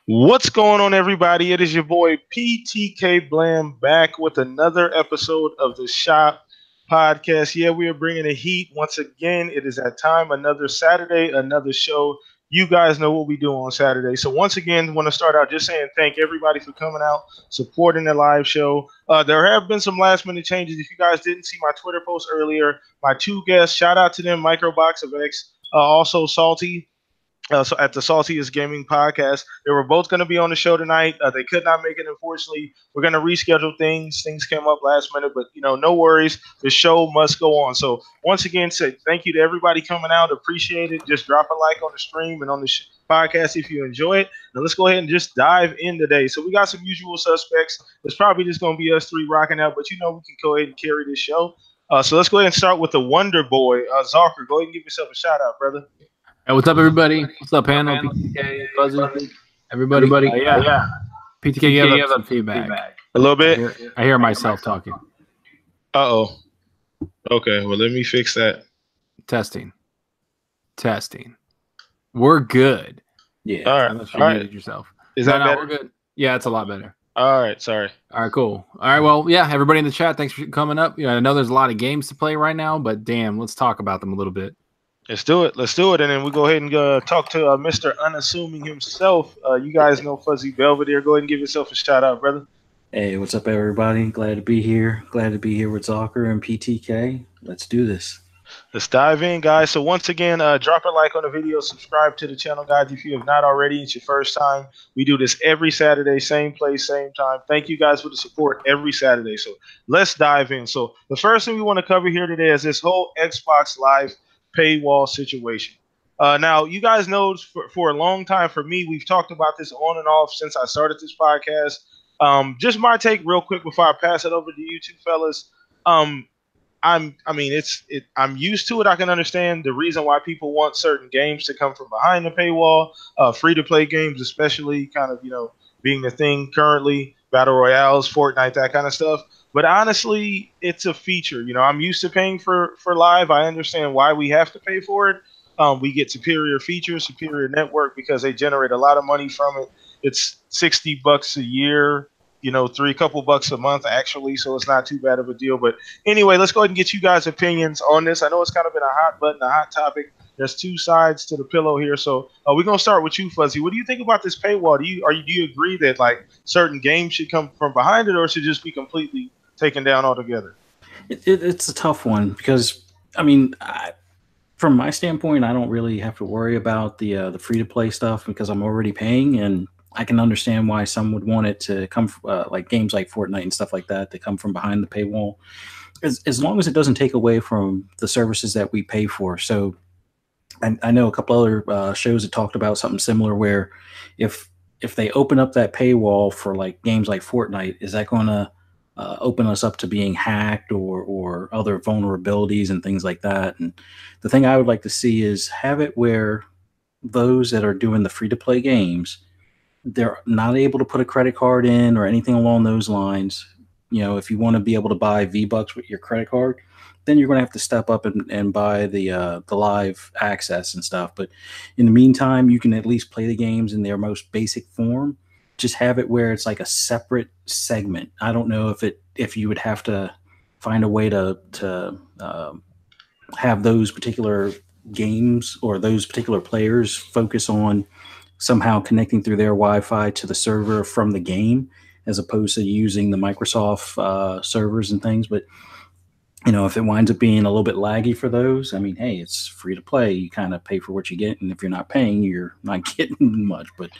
What's going on, everybody? It is your boy PTK Blam back with another episode of the Shop Podcast. Yeah, we are bringing the heat once again. It is that time, another Saturday, another show. You guys know what we do on Saturday. So once again, want to start out just saying thank everybody for coming out, supporting the live show. There have been some last minute changes. If you guys didn't see my Twitter post earlier, my two guests, shout out to them, Microbox of X, also Salty. So at the Saltiest Gaming Podcast, they were both going to be on the show tonight. They could not make it, unfortunately. We're going to reschedule things. Things came up last minute, but no worries. The show must go on. So once again, say thank you to everybody coming out. Appreciate it. Just drop a like on the stream and on the podcast if you enjoy it. Now let's go ahead and just dive in today. So we got some usual suspects. It's probably just going to be us three rocking out, but we can go ahead and carry this show. So let's go ahead and start with the Wonder Boy, Zarker. Go ahead and give yourself a shout out, brother. Hey, what's up, everybody? What's up, panel? PTK, Fuzzy, everybody. Yeah. PTK, you have some feedback. A little bit. I hear myself talking. Uh-oh. Okay, well, let me fix that. Testing. We're good. Yeah. All right. Unless you muted yourself. Is that better? We're good. Yeah, it's a lot better. All right. Sorry. All right, cool. All right, well, yeah, everybody in the chat, thanks for coming up. I know there's a lot of games to play right now, but damn, let's talk about them a little bit. Let's do it. And then we'll go ahead and talk to Mr. Unassuming himself. You guys know Fuzzy Belvedere. Go ahead and give yourself a shout out, brother. Hey, what's up, everybody? Glad to be here. Glad to be here with Zocker and PTK. Let's do this. Let's dive in, guys. So once again, drop a like on the video. Subscribe to the channel, guys, if you have not already. It's your first time. We do this every Saturday, same place, same time. Thank you guys for the support every Saturday. So let's dive in. So the first thing we want to cover here today is this whole Xbox Live paywall situation. Now, you guys know for a long time, for me, we've talked about this on and off since I started this podcast. Just my take real quick before I pass it over to you two fellas. I'm used to it. I can understand the reason why people want certain games to come from behind the paywall, free-to-play games especially, kind of, being the thing currently, Battle Royales, Fortnite, that kind of stuff. But honestly, it's a feature. I'm used to paying for live. I understand why we have to pay for it. We get superior features, superior network because they generate a lot of money from it. It's $60 a year, couple bucks a month actually, so it's not too bad of a deal. But anyway, let's go ahead and get you guys' opinions on this. I know it's kind of been a hot button, a hot topic. There's two sides to the pillow here, so we're gonna start with you, Fuzzy. What do you think about this paywall? Do you agree that like certain games should come from behind it, or should just be completely taken down altogether? It's a tough one because from my standpoint, I don't really have to worry about the free to play stuff because I'm already paying, and I can understand why some would want it to come like games like Fortnite and stuff like that to come from behind the paywall, as long as it doesn't take away from the services that we pay for. So I know a couple other shows that talked about something similar where if they open up that paywall for like games like Fortnite, is that going to open us up to being hacked or other vulnerabilities and things like that? And the thing I would like to see is have it where those that are doing the free-to-play games, they're not able to put a credit card in or anything along those lines. If you want to be able to buy V-Bucks with your credit card, then you're going to have to step up and buy the live access and stuff. But in the meantime, you can at least play the games in their most basic form. Just have it where it's like a separate segment. I don't know if you would have to find a way to have those particular games or those particular players focus on somehow connecting through their Wi-Fi to the server from the game, as opposed to using the Microsoft servers and things. But if it winds up being a little bit laggy for those, hey, it's free to play. You kind of pay for what you get, and if you're not paying, you're not getting much. But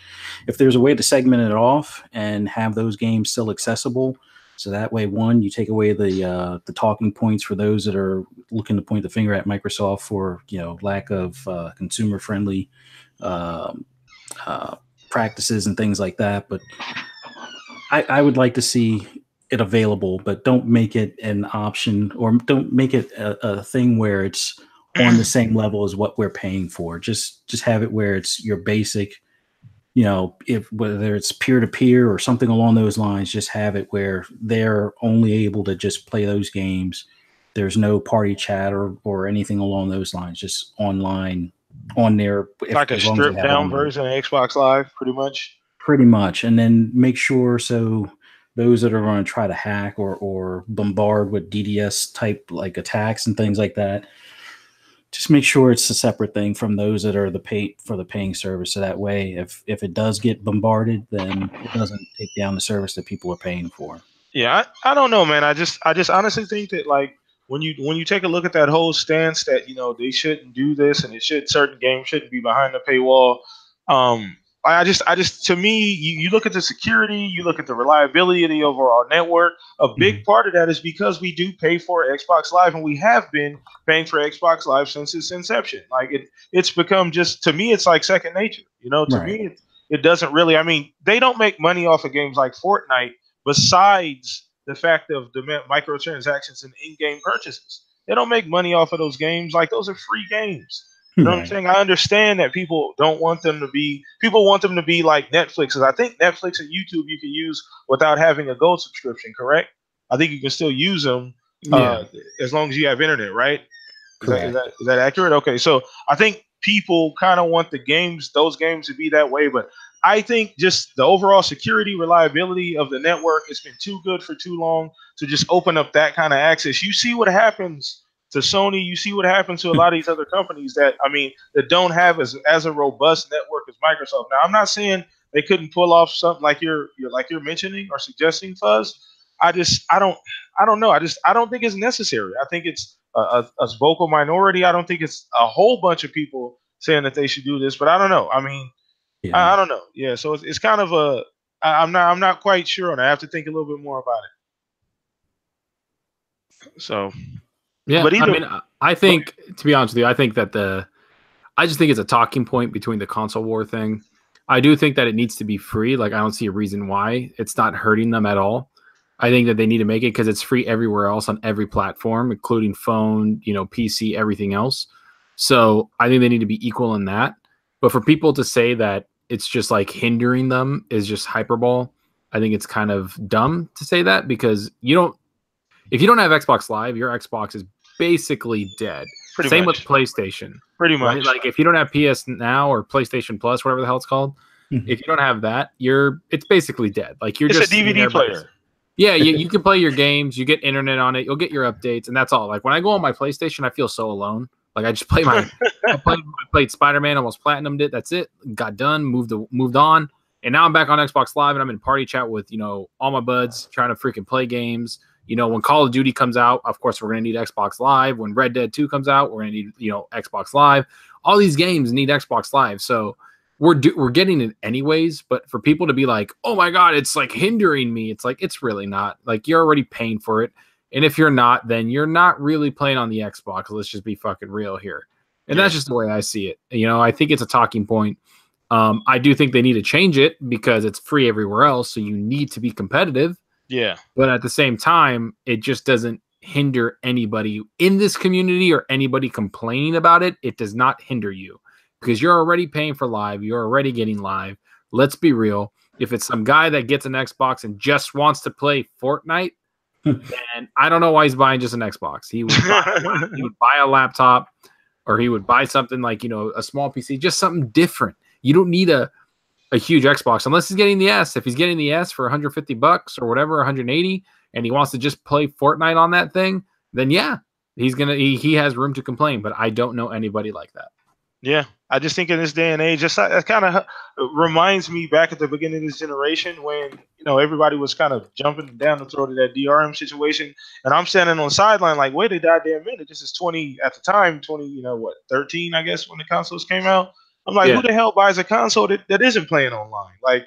if there's a way to segment it off and have those games still accessible, so that way, one, you take away the talking points for those that are looking to point the finger at Microsoft for lack of consumer-friendly practices and things like that. But I would like to see it available, but don't make it an option, or don't make it a thing where it's on the same level as what we're paying for. Just have it where it's your basic, if whether it's peer-to-peer or something along those lines, just have it where they're only able to just play those games. There's no party chat or anything along those lines, just online on there. Like a stripped down version of Xbox Live, pretty Pretty much. And then make sure so those that are going to try to hack or bombard with DDoS type like attacks and things like that, just make sure it's a separate thing from those that are the paying service. So that way, if it does get bombarded, then it doesn't take down the service that people are paying for. Yeah, I don't know, man. I just honestly think that like when you take a look at that whole stance that they shouldn't do this and certain games shouldn't be behind the paywall. Um, I just to me, you look at the security, you look at the reliability of the overall network. A big part of that is because we do pay for Xbox Live, and we have been paying for Xbox Live since its inception. Like it's become just to me, it's like second nature. To Right. me, it doesn't really. I mean, they don't make money off of games like Fortnite. Besides the fact of the microtransactions and in-game purchases, they don't make money off of those games. Like those are free games. You know what I'm saying? I understand that people don't want them to be. People want them to be like Netflix. 'Cause I think Netflix and YouTube you can use without having a gold subscription. Correct? I think you can still use them as long as you have internet. Right? Is that accurate? Okay, so I think people kind of want those games to be that way, but I think just the overall security, reliability of the network has been too good for too long to just open up that kind of access. You see what happens to Sony. You see what happens to a lot of these other companies that don't have as a robust network as Microsoft. Now, I'm not saying they couldn't pull off something like you're mentioning or suggesting, Fuzz. I don't know. I don't think it's necessary. I think it's a vocal minority. I don't think it's a whole bunch of people saying that they should do this, but I don't know. I mean. I don't know. Yeah, so it's kind of I'm not quite sure on it. I have to think a little bit more about it. So yeah, but I think to be honest with you, I think that I just think it's a talking point between the console war thing. I do think that it needs to be free. Like I don't see a reason why it's not hurting them at all. I think that they need to make it because it's free everywhere else on every platform, including phone, PC, everything else. So I think they need to be equal in that. But for people to say that it's just like hindering them is just hyperbole. I think it's kind of dumb to say that because if you don't have Xbox Live, your Xbox is basically dead. Same with PlayStation. Pretty much. Right? Like if you don't have PS Now or PlayStation Plus, whatever the hell it's called, if you don't have that, it's basically dead. Like it's just a DVD player. Yeah, you can play your games, you get internet on it, you'll get your updates, and that's all. Like when I go on my PlayStation, I feel so alone. Like I just play I played Spider-Man, almost platinumed it. That's it. Got done. Moved on. And now I'm back on Xbox Live, and I'm in party chat with all my buds trying to freaking play games. When Call of Duty comes out, of course we're gonna need Xbox Live. When Red Dead 2 comes out, we're gonna need Xbox Live. All these games need Xbox Live, so we're getting it anyways. But for people to be like, oh my god, it's like hindering me. It's like it's really not. Like you're already paying for it. And if you're not, then you're not really playing on the Xbox. Let's just be fucking real here. And that's just the way I see it. I think it's a talking point. I do think they need to change it because it's free everywhere else. So you need to be competitive. Yeah. But at the same time, it just doesn't hinder anybody in this community or anybody complaining about it. It does not hinder you because you're already paying for live. You're already getting live. Let's be real. If it's some guy that gets an Xbox and just wants to play Fortnite, and I don't know why he's buying just an Xbox. He would buy a laptop or he would buy something like, a small PC, just something different. You don't need a huge Xbox unless he's getting the S. If he's getting the S for $150 or whatever, 180, and he wants to just play Fortnite on that thing, then yeah, he has room to complain, but I don't know anybody like that. Yeah, I just think in this day and age, that kind of reminds me back at the beginning of this generation when everybody was kind of jumping down the throat of that DRM situation, and I'm standing on the sideline like, wait a goddamn minute, this is 20 at the time, 13, I guess, when the consoles came out. I'm like, who the hell buys a console that isn't playing online? Like,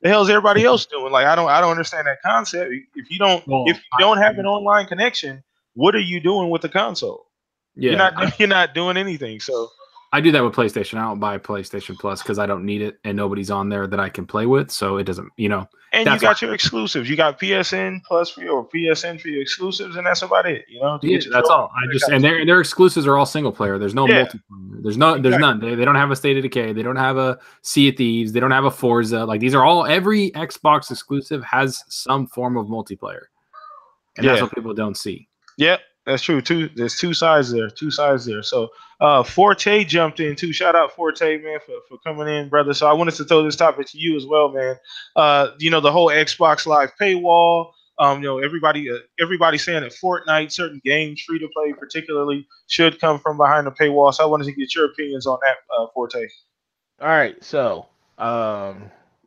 the hell's everybody else doing? Like, I don't understand that concept. If you don't have an online connection, what are you doing with the console? Yeah, you're not doing anything. So. I do that with PlayStation. I don't buy PlayStation Plus because I don't need it, and nobody's on there that I can play with, so it doesn't, And you got your exclusives. You got PSN Plus for your PSN for your exclusives, and that's about it. That's all. And their exclusives are all single player. There's no multiplayer. There's none. They don't have a State of Decay. They don't have a Sea of Thieves. They don't have a Forza. Like these are all every Xbox exclusive has some form of multiplayer, and that's what people don't see. Yep. That's true. There's two sides there. Two sides there. So Forte jumped in too. Shout out Forte, man, for coming in, brother. So I wanted to throw this topic to you as well, man. The whole Xbox Live paywall. Everybody saying that Fortnite, certain games, free to play, particularly, should come from behind the paywall. So I wanted to get your opinions on that, Forte. All right, so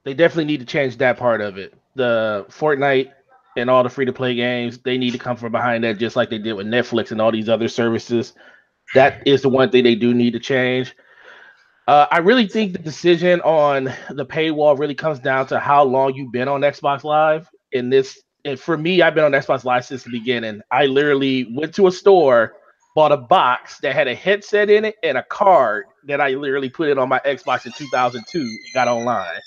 they definitely need to change that part of it. The Fortnite and all the free to play games, they need to come from behind that, just like they did with Netflix and all these other services. That is the one thing they do need to change. I really think the decision on the paywall really comes down to how long you've been on Xbox Live. And for me, I've been on Xbox Live since the beginning. I literally went to a store, bought a box that had a headset in it and a card that I literally put it on my Xbox in 2002 and got online.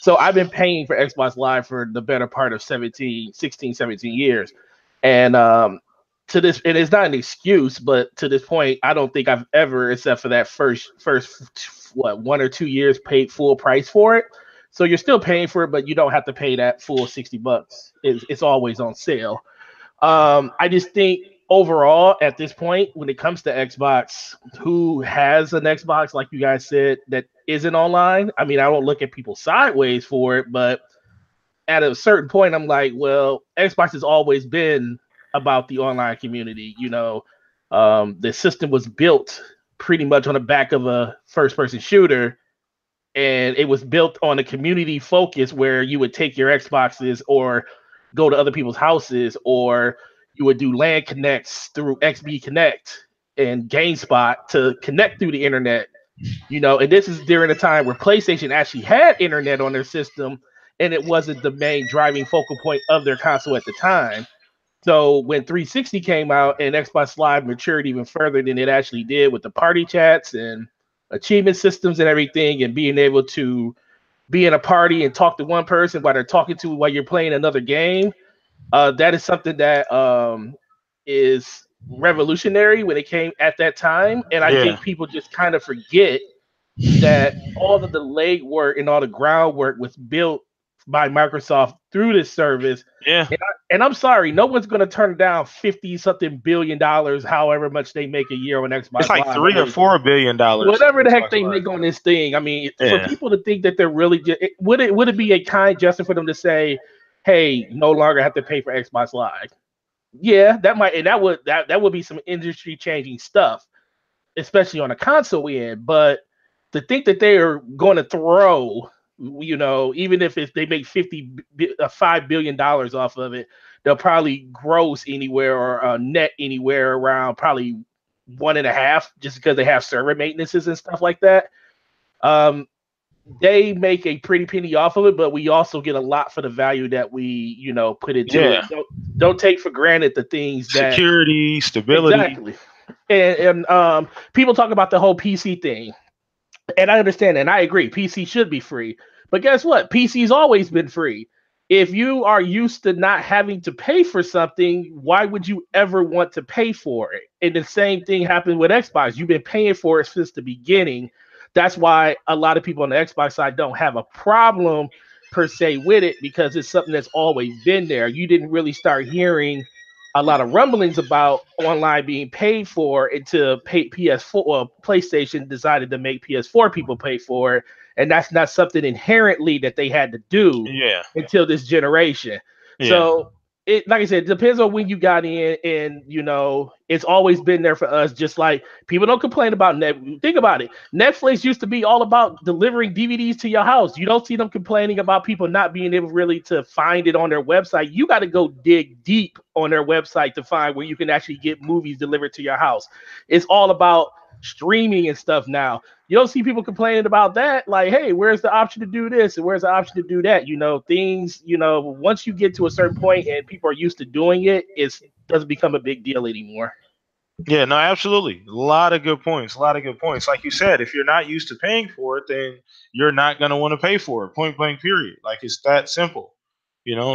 So I've been paying for Xbox Live for the better part of 17 years. And to this, and it's not an excuse, but to this point, I don't think I've ever, except for that first 1 or 2 years, paid full price for it. So you're still paying for it, but you don't have to pay that full $60. It's always on sale. I just think overall at this point, when it comes to Xbox, who has an Xbox, like you guys said, that isn't online? I mean, I don't look at people sideways for it, but at a certain point, I'm like, well, Xbox has always been about the online community. The system was built pretty much on the back of a first-person shooter, and it was built on a community focus where you would take your Xboxes or go to other people's houses, or you would do LAN connects through XB Connect and GameSpot to connect through the internet. And this is during a time where PlayStation actually had internet on their system, and it wasn't the main driving focal point of their console at the time. So when 360 came out and Xbox Live matured even further than it actually did with the party chats and achievement systems and everything, and being able to be in a party and talk to one person while they're talking to while you're playing another game, that is something that is revolutionary when it came at that time. And I Yeah. think people just kind of forget that all of the legwork and all the groundwork was built by Microsoft through this service. Yeah. And I'm sorry, no one's going to turn down 50 something $billion, however much they make a year on Xbox It's like Live. $3 or $4 billion. Whatever the heck Xbox they Live. make on this thing. I mean, for Yeah. people to think that they're really would it be a kind gesture for them to say, "Hey, no longer have to pay for Xbox Live"? Yeah, that would be some industry changing stuff, especially on a console end. But to think that they are going to throw, even if they make $5 billion off of it, they'll probably gross anywhere or net anywhere around probably 1.5, just because they have server maintenances and stuff like that. They make a pretty penny off of it, but we also get a lot for the value that we, put into it. Don't take for granted the things that security, stability. Exactly. And people talk about the whole PC thing. And I understand and I agree. PC should be free. But guess what? PC's always been free. If you are used to not having to pay for something, why would you ever want to pay for it? And the same thing happened with Xbox. You've been paying for it since the beginning. That's why a lot of people on the Xbox side don't have a problem per se with it, because it's something that's always been there. You didn't really start hearing a lot of rumblings about online being paid for until PS4 or PlayStation decided to make PS4 people pay for it. And that's not something inherently that they had to do until this generation. Yeah. So like I said, it depends on when you got in, and it's always been there for us. Just like people don't complain about Netflix. Think about it. Netflix used to be all about delivering DVDs to your house. You don't see them complaining about people not being able really to find it on their website. You got to go dig deep on their website to find where you can actually get movies delivered to your house. It's all about streaming and stuff now. You don't see people complaining about that. Like, hey, where's the option to do this? And where's the option to do that? Things, once you get to a certain point and people are used to doing it, it doesn't become a big deal anymore. Yeah, no, absolutely. A lot of good points. Like you said, if you're not used to paying for it, then you're not going to want to pay for it. Point blank, period. Like, it's that simple.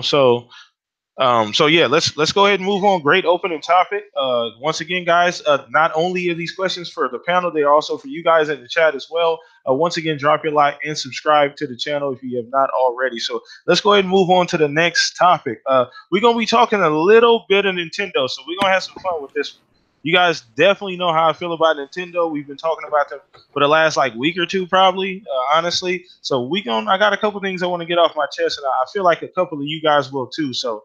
So So yeah, let's go ahead and move on. Great opening topic. Once again, guys, not only are these questions for the panel, they are also for you guys in the chat as well. Once again, drop your like and subscribe to the channel if you have not already. So let's go ahead and move on to the next topic. We're gonna be talking a little bit of Nintendo, so we're gonna have some fun with this one. You guys definitely know how I feel about Nintendo. We've been talking about them for the last like week or two, probably, honestly. So I got a couple things I want to get off my chest, and I feel like a couple of you guys will too. So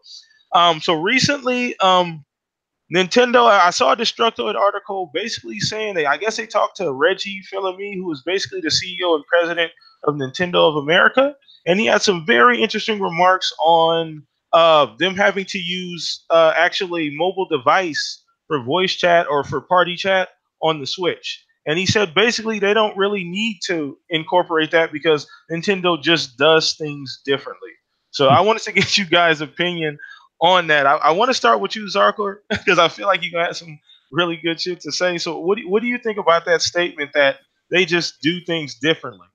recently, Nintendo, I saw a Destructoid article basically saying I guess they talked to Reggie Fils-Aimé, who is basically the CEO and president of Nintendo of America, and he had some very interesting remarks on them having to use actually mobile device for voice chat or for party chat on the Switch. And he said basically they don't really need to incorporate that because Nintendo just does things differently. So I wanted to get you guys' opinion on that. I want to start with you, Zarkor, because I feel like you got some really good shit to say. So what do you think about that statement that they just do things differently?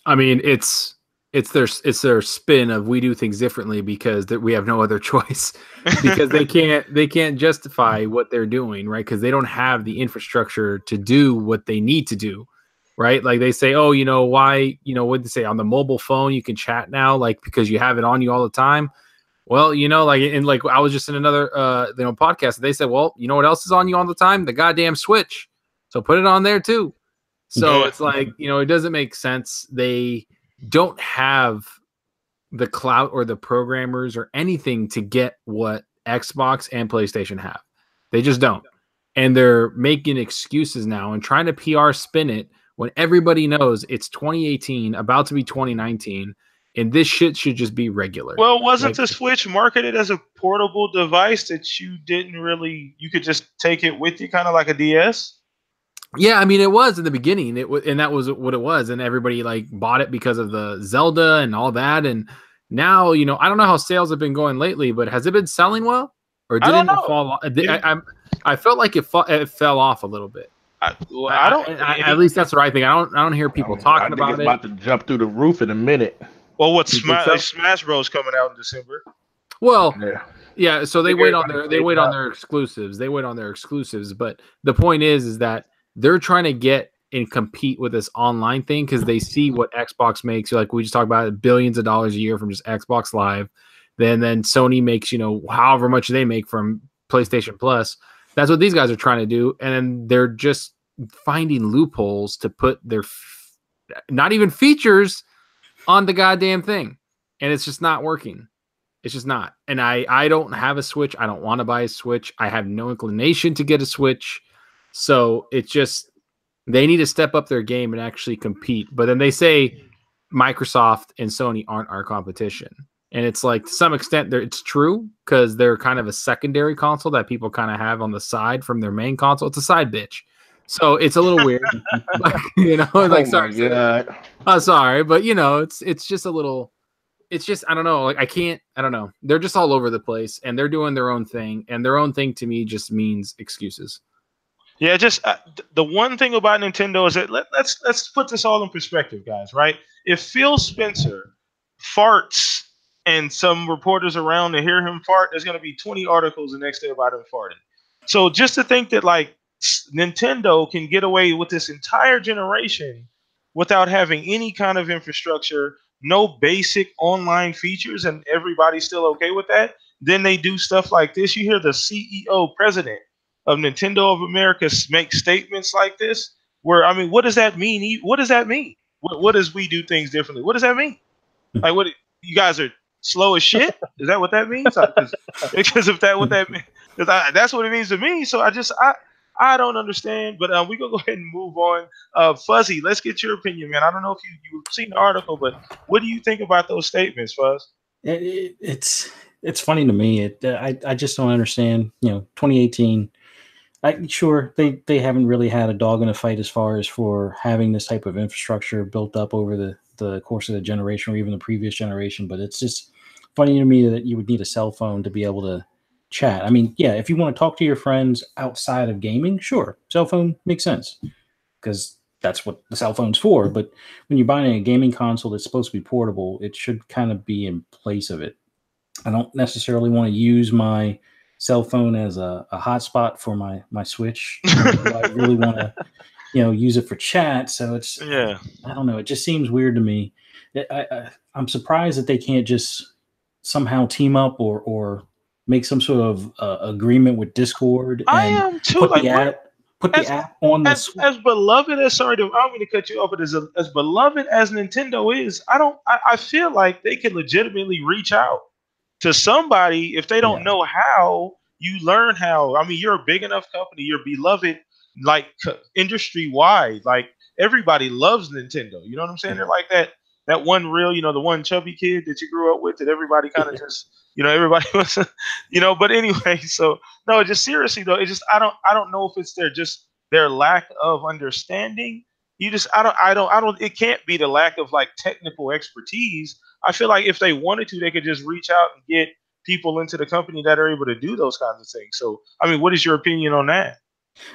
I mean, it's their spin of we do things differently because we have no other choice because they can't justify what they're doing, right? Because they don't have the infrastructure to do what they need to do, right? Like they say, oh, why, what they say on the mobile phone you can chat now, like because you have it on you all the time. Well, like I was just in another podcast. They said, well, you know what else is on you all the time? The goddamn Switch. So put it on there too. So it's like, it doesn't make sense. They don't have the clout or the programmers or anything to get what Xbox and PlayStation have. They just don't. And they're making excuses now and trying to PR spin it when everybody knows it's 2018, about to be 2019. And this shit should just be regular. Well, wasn't the Switch marketed as a portable device that you could just take it with you, kind of like a DS? Yeah, I mean, it was in the beginning. And that was what it was. And everybody like bought it because of the Zelda and all that. And now, I don't know how sales have been going lately, but has it been selling well? Or did it fall off? I felt like it fell off a little bit. At least that's what I think. I don't hear people talking about it. It's about to jump through the roof in a minute. Well, what's Smash Bros coming out in December? Well, yeah. So they wait on their exclusives. They wait on their exclusives. But the point is that they're trying to get and compete with this online thing because they see what Xbox makes. Like we just talked about, billions of dollars a year from just Xbox Live. Then Sony makes however much they make from PlayStation Plus. That's what these guys are trying to do, and they're just finding loopholes to put their not even features on the goddamn thing, and it's just not working. It's just not. And I don't have a Switch. I don't want to buy a Switch. I have no inclination to get a Switch. So it's just they need to step up their game and actually compete. But then they say Microsoft and Sony aren't our competition. And it's like to some extent it's true because they're kind of a secondary console that people kind of have on the side from their main console. It's a side bitch. So it's a little weird. Sorry, but it's just a little, it's just, I don't know. Like I don't know. They're just all over the place and they're doing their own thing, and their own thing to me just means excuses. Yeah, just the one thing about Nintendo is that let's put this all in perspective, guys. Right? If Phil Spencer farts and some reporters around to hear him fart, there's going to be 20 articles the next day about him farting. So just to think that like Nintendo can get away with this entire generation without having any kind of infrastructure, no basic online features, and everybody's still okay with that, then they do stuff like this. You hear the CEO, president of Nintendo of America, make statements like this, where, I mean, what does that mean? What does that mean? What does we do things differently? What does that mean? Like, what, you guys are slow as shit? Is that what that means? Because if that what that means, that's what it means to me. So I don't understand, but we're going to go ahead and move on. Fuzzy, let's get your opinion, man. I don't know if you've seen the article, but what do you think about those statements, Fuzz? It's funny to me. I just don't understand. 2018. Sure, they haven't really had a dog in a fight as far as for having this type of infrastructure built up over the course of the generation or even the previous generation. But it's just funny to me that you would need a cell phone to be able to chat. I mean, yeah, if you want to talk to your friends outside of gaming, sure, cell phone makes sense because that's what the cell phone's for. But when you're buying a gaming console that's supposed to be portable, it should kind of be in place of it. I don't necessarily want to use my cell phone as a hotspot for my Switch. I really want to, use it for chat. So Yeah. I don't know. It just seems weird to me. I'm surprised that they can't just somehow team up or make some sort of agreement with Discord I and am too. put Like the we're app as on the Switch. as beloved as sorry to I don't mean to cut you off, but as beloved as Nintendo is, I feel like they could legitimately reach out to somebody if they don't Yeah. know how. You learn how. I mean, you're a big enough company. You're beloved, like industry wide. Like everybody loves Nintendo. You know what I'm saying? They're like that one real, the one chubby kid that you grew up with that everybody kind of just, everybody was, But anyway, so no, just seriously though, it just I don't know if it's their lack of understanding. You just I don't. It can't be the lack of like technical expertise. I feel like if they wanted to, they could just reach out and get people into the company that are able to do those kinds of things. So, I mean, what is your opinion on that?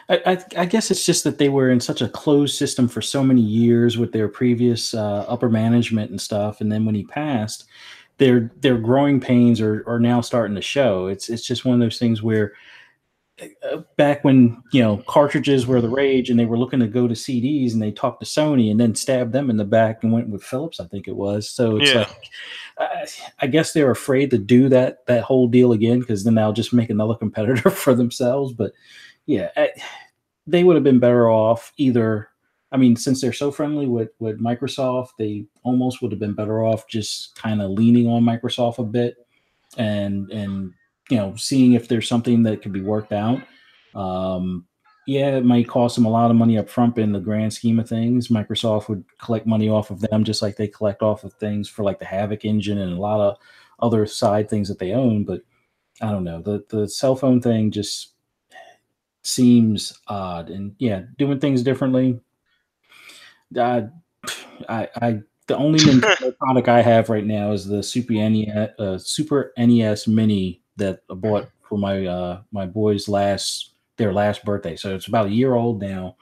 I guess it's just that they were in such a closed system for so many years with their previous upper management and stuff, and then when he passed, their growing pains are now starting to show. It's just one of those things where back when cartridges were the rage and they were looking to go to CDs and they talked to Sony and then stabbed them in the back and went with Philips, I think it was. So it's Yeah. like I guess they're afraid to do that whole deal again because then they'll just make another competitor for themselves. But yeah, they would have been better off either. I mean, since they're so friendly with Microsoft, they almost would have been better off just kind of leaning on Microsoft a bit and seeing if there's something that could be worked out. Yeah, it might cost them a lot of money up front, but in the grand scheme of things, Microsoft would collect money off of them just like they collect off of things for like the Havoc engine and a lot of other side things that they own. But I don't know. The cell phone thing just seems odd. And yeah, doing things differently. Uh, I the only Nintendo product I have right now is the Super NES Mini that I bought for my boys their last birthday. So it's about a year old now,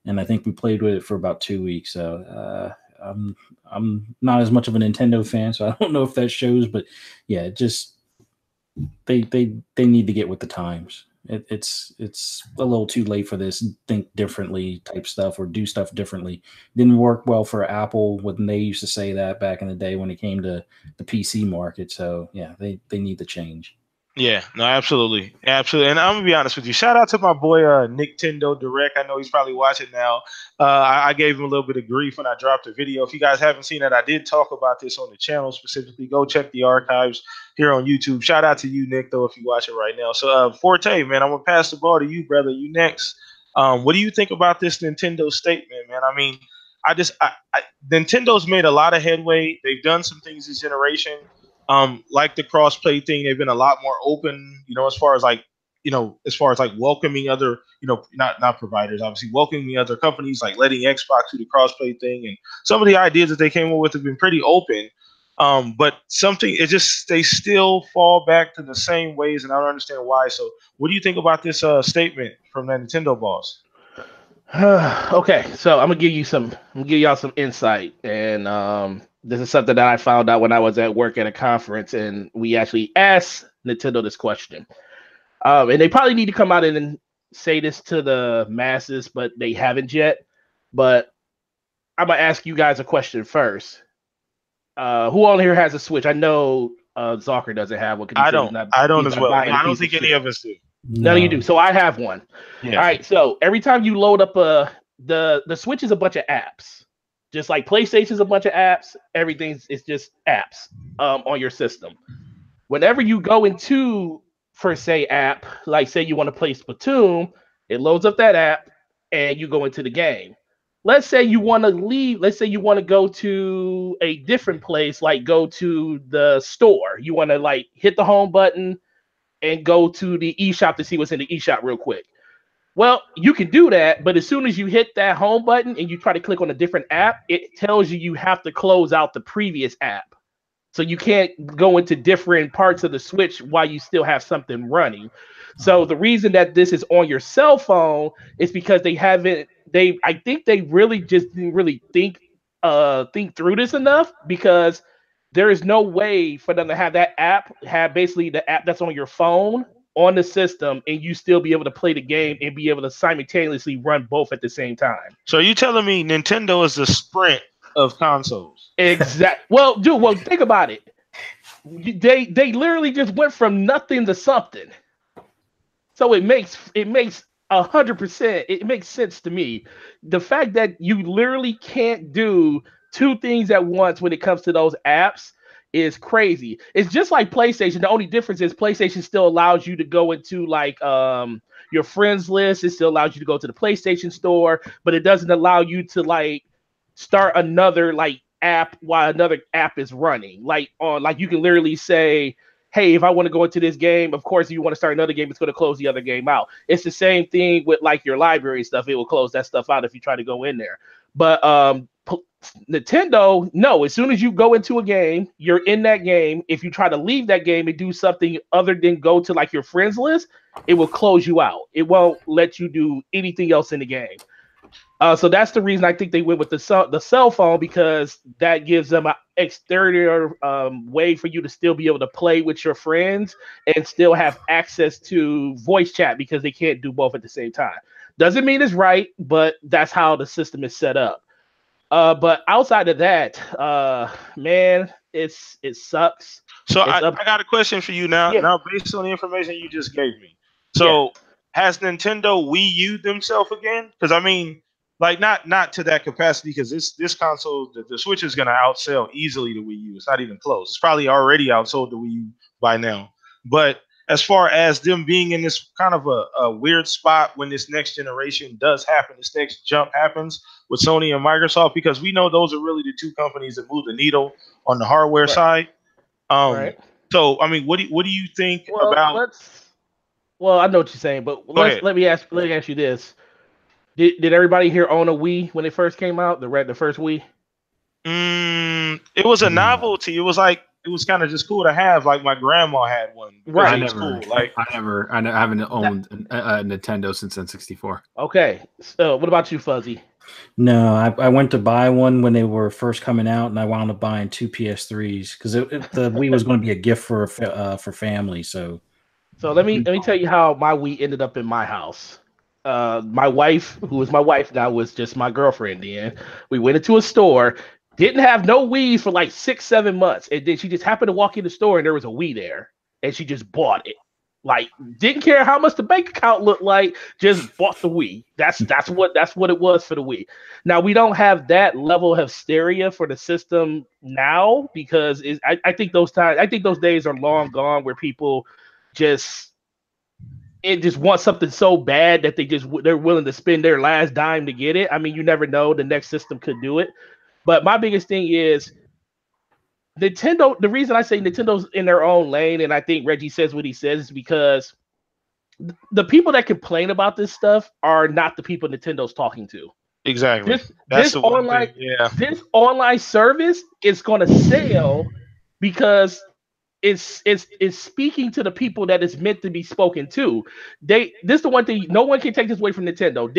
and I think we played with it for about 2 weeks. So I'm not as much of a Nintendo fan, so I don't know if that shows. But yeah, it just they need to get with the times. It's a little too late for this think differently type stuff or do stuff differently. Didn't work well for Apple when they used to say that back in the day when it came to the PC market. So yeah, they need to change. Yeah, no, absolutely, absolutely. And I'm gonna be honest with you. Shout out to my boy Nintendo Direct. I know he's probably watching now. I gave him a little bit of grief when I dropped the video. If you guys haven't seen it, I did talk about this on the channel specifically. Go check the archives here on YouTube. Shout out to you, Nick, though, if you watch it right now. So, Forte, man, I'm gonna pass the ball to you, brother. You next. What do you think about this Nintendo statement, man? I mean, Nintendo's made a lot of headway. They've done some things this generation. Like the crossplay thing, they've been a lot more open, as far as like welcoming other, not providers, obviously welcoming other companies, like letting Xbox do the crossplay thing, and some of the ideas that they came up with have been pretty open. But they still fall back to the same ways, and I don't understand why. So, what do you think about this statement from the Nintendo boss? Okay, so I'm gonna give y'all some insight, and this is something that I found out when I was at work at a conference, and we actually asked Nintendo this question. And they probably need to come out and say this to the masses, but they haven't yet. But I'm gonna ask you guys a question first. Who on here has a Switch? I know Zucker doesn't have one. I don't. I don't he's as not well. buying a I don't piece think of any shit. of us do. None of you do. So I have one. Yeah. All right. So every time you load up the Switch is a bunch of apps. Just like PlayStation's a bunch of apps, everything's it's just apps on your system. Whenever you go into for say app, like say you want to play Splatoon, it loads up that app and you go into the game. Let's say you want to leave, let's say you want to go to a different place, like go to the store. You want to like hit the home button and go to the eShop to see what's in the eShop real quick. Well, you can do that, but as soon as you hit that home button and you try to click on a different app, it tells you have to close out the previous app. So you can't go into different parts of the Switch while you still have something running. So the reason that this is on your cell phone is because I think they really just didn't really think through this enough because there is no way for them to have that app, have basically the app that's on your phone on the system, and you still be able to play the game and be able to simultaneously run both at the same time. So you telling me Nintendo is the Sprint of consoles? Exact. Well, dude. Well, think about it. They literally just went from nothing to something. So it makes 100%. It makes sense to me. The fact that you literally can't do two things at once when it comes to those apps is crazy. It's just like PlayStation. The only difference is PlayStation still allows you to go into like your friends list. It still allows you to go to the PlayStation store, but it doesn't allow you to like start another like app while another app is running. Like on like you can literally say, hey, if I want to go into this game, of course, if you want to start another game, it's going to close the other game out. It's the same thing with like your library stuff. It will close that stuff out if you try to go in there. But Nintendo, no, as soon as you go into a game, you're in that game. If you try to leave that game and do something other than go to like your friends list, it will close you out. It won't let you do anything else in the game. So that's the reason I think they went with the cell phone, because that gives them an exterior way for you to still be able to play with your friends and still have access to voice chat, because they can't do both at the same time. Doesn't mean it's right, but that's how the system is set up. But outside of that, man, it sucks. So It's I up. got a question for you now. Yeah, Now, based on the information you just gave me, so has Nintendo Wii U themselves again? Because I mean, like not to that capacity. Because this console, the Switch is going to outsell easily the Wii U. It's not even close. It's probably already outsold the Wii U by now. But as far as them being in this kind of a weird spot when this next generation does happen, this next jump happens with Sony and Microsoft, because we know those are really the two companies that move the needle on the hardware right, side. Um, right. so I mean, what do you think Well, about? let's. Well, I know what you're saying, but Go ahead. let me ask you this. Did everybody here own a Wii when it first came out? The first Wii? It was a No. novelty. It was kind of just cool to have. Like my grandma had one because I it Right. was never, cool. Like I haven't That, owned a Nintendo since N64. okay. So what about you, Fuzzy? No, I went to buy one when they were first coming out, and I wound up buying two PS3s because the Wii was going to be a gift for family. So So let me tell you how my Wii ended up in my house. My wife, who is my wife now, was just my girlfriend then. We went into a store, didn't have no Wii's for like 6, 7 months, and then she just happened to walk in the store and there was a Wii there, and she just bought it. Like didn't care how much the bank account looked like, just bought the Wii. That's what it was for the Wii. Now we don't have that level of hysteria for the system now because I think those days are long gone where people just just want something so bad that they're willing to spend their last dime to get it. I mean, you never know, the next system could do it. But my biggest thing is Nintendo. The reason I say Nintendo's in their own lane, and I think Reggie says what he says, is because the people that complain about this stuff are not the people Nintendo's talking to. exactly. This That's this the one online thing. Yeah, this online service is going to sell because it's speaking to the people that it's meant to be spoken to. This is the one thing no one can take this away from Nintendo.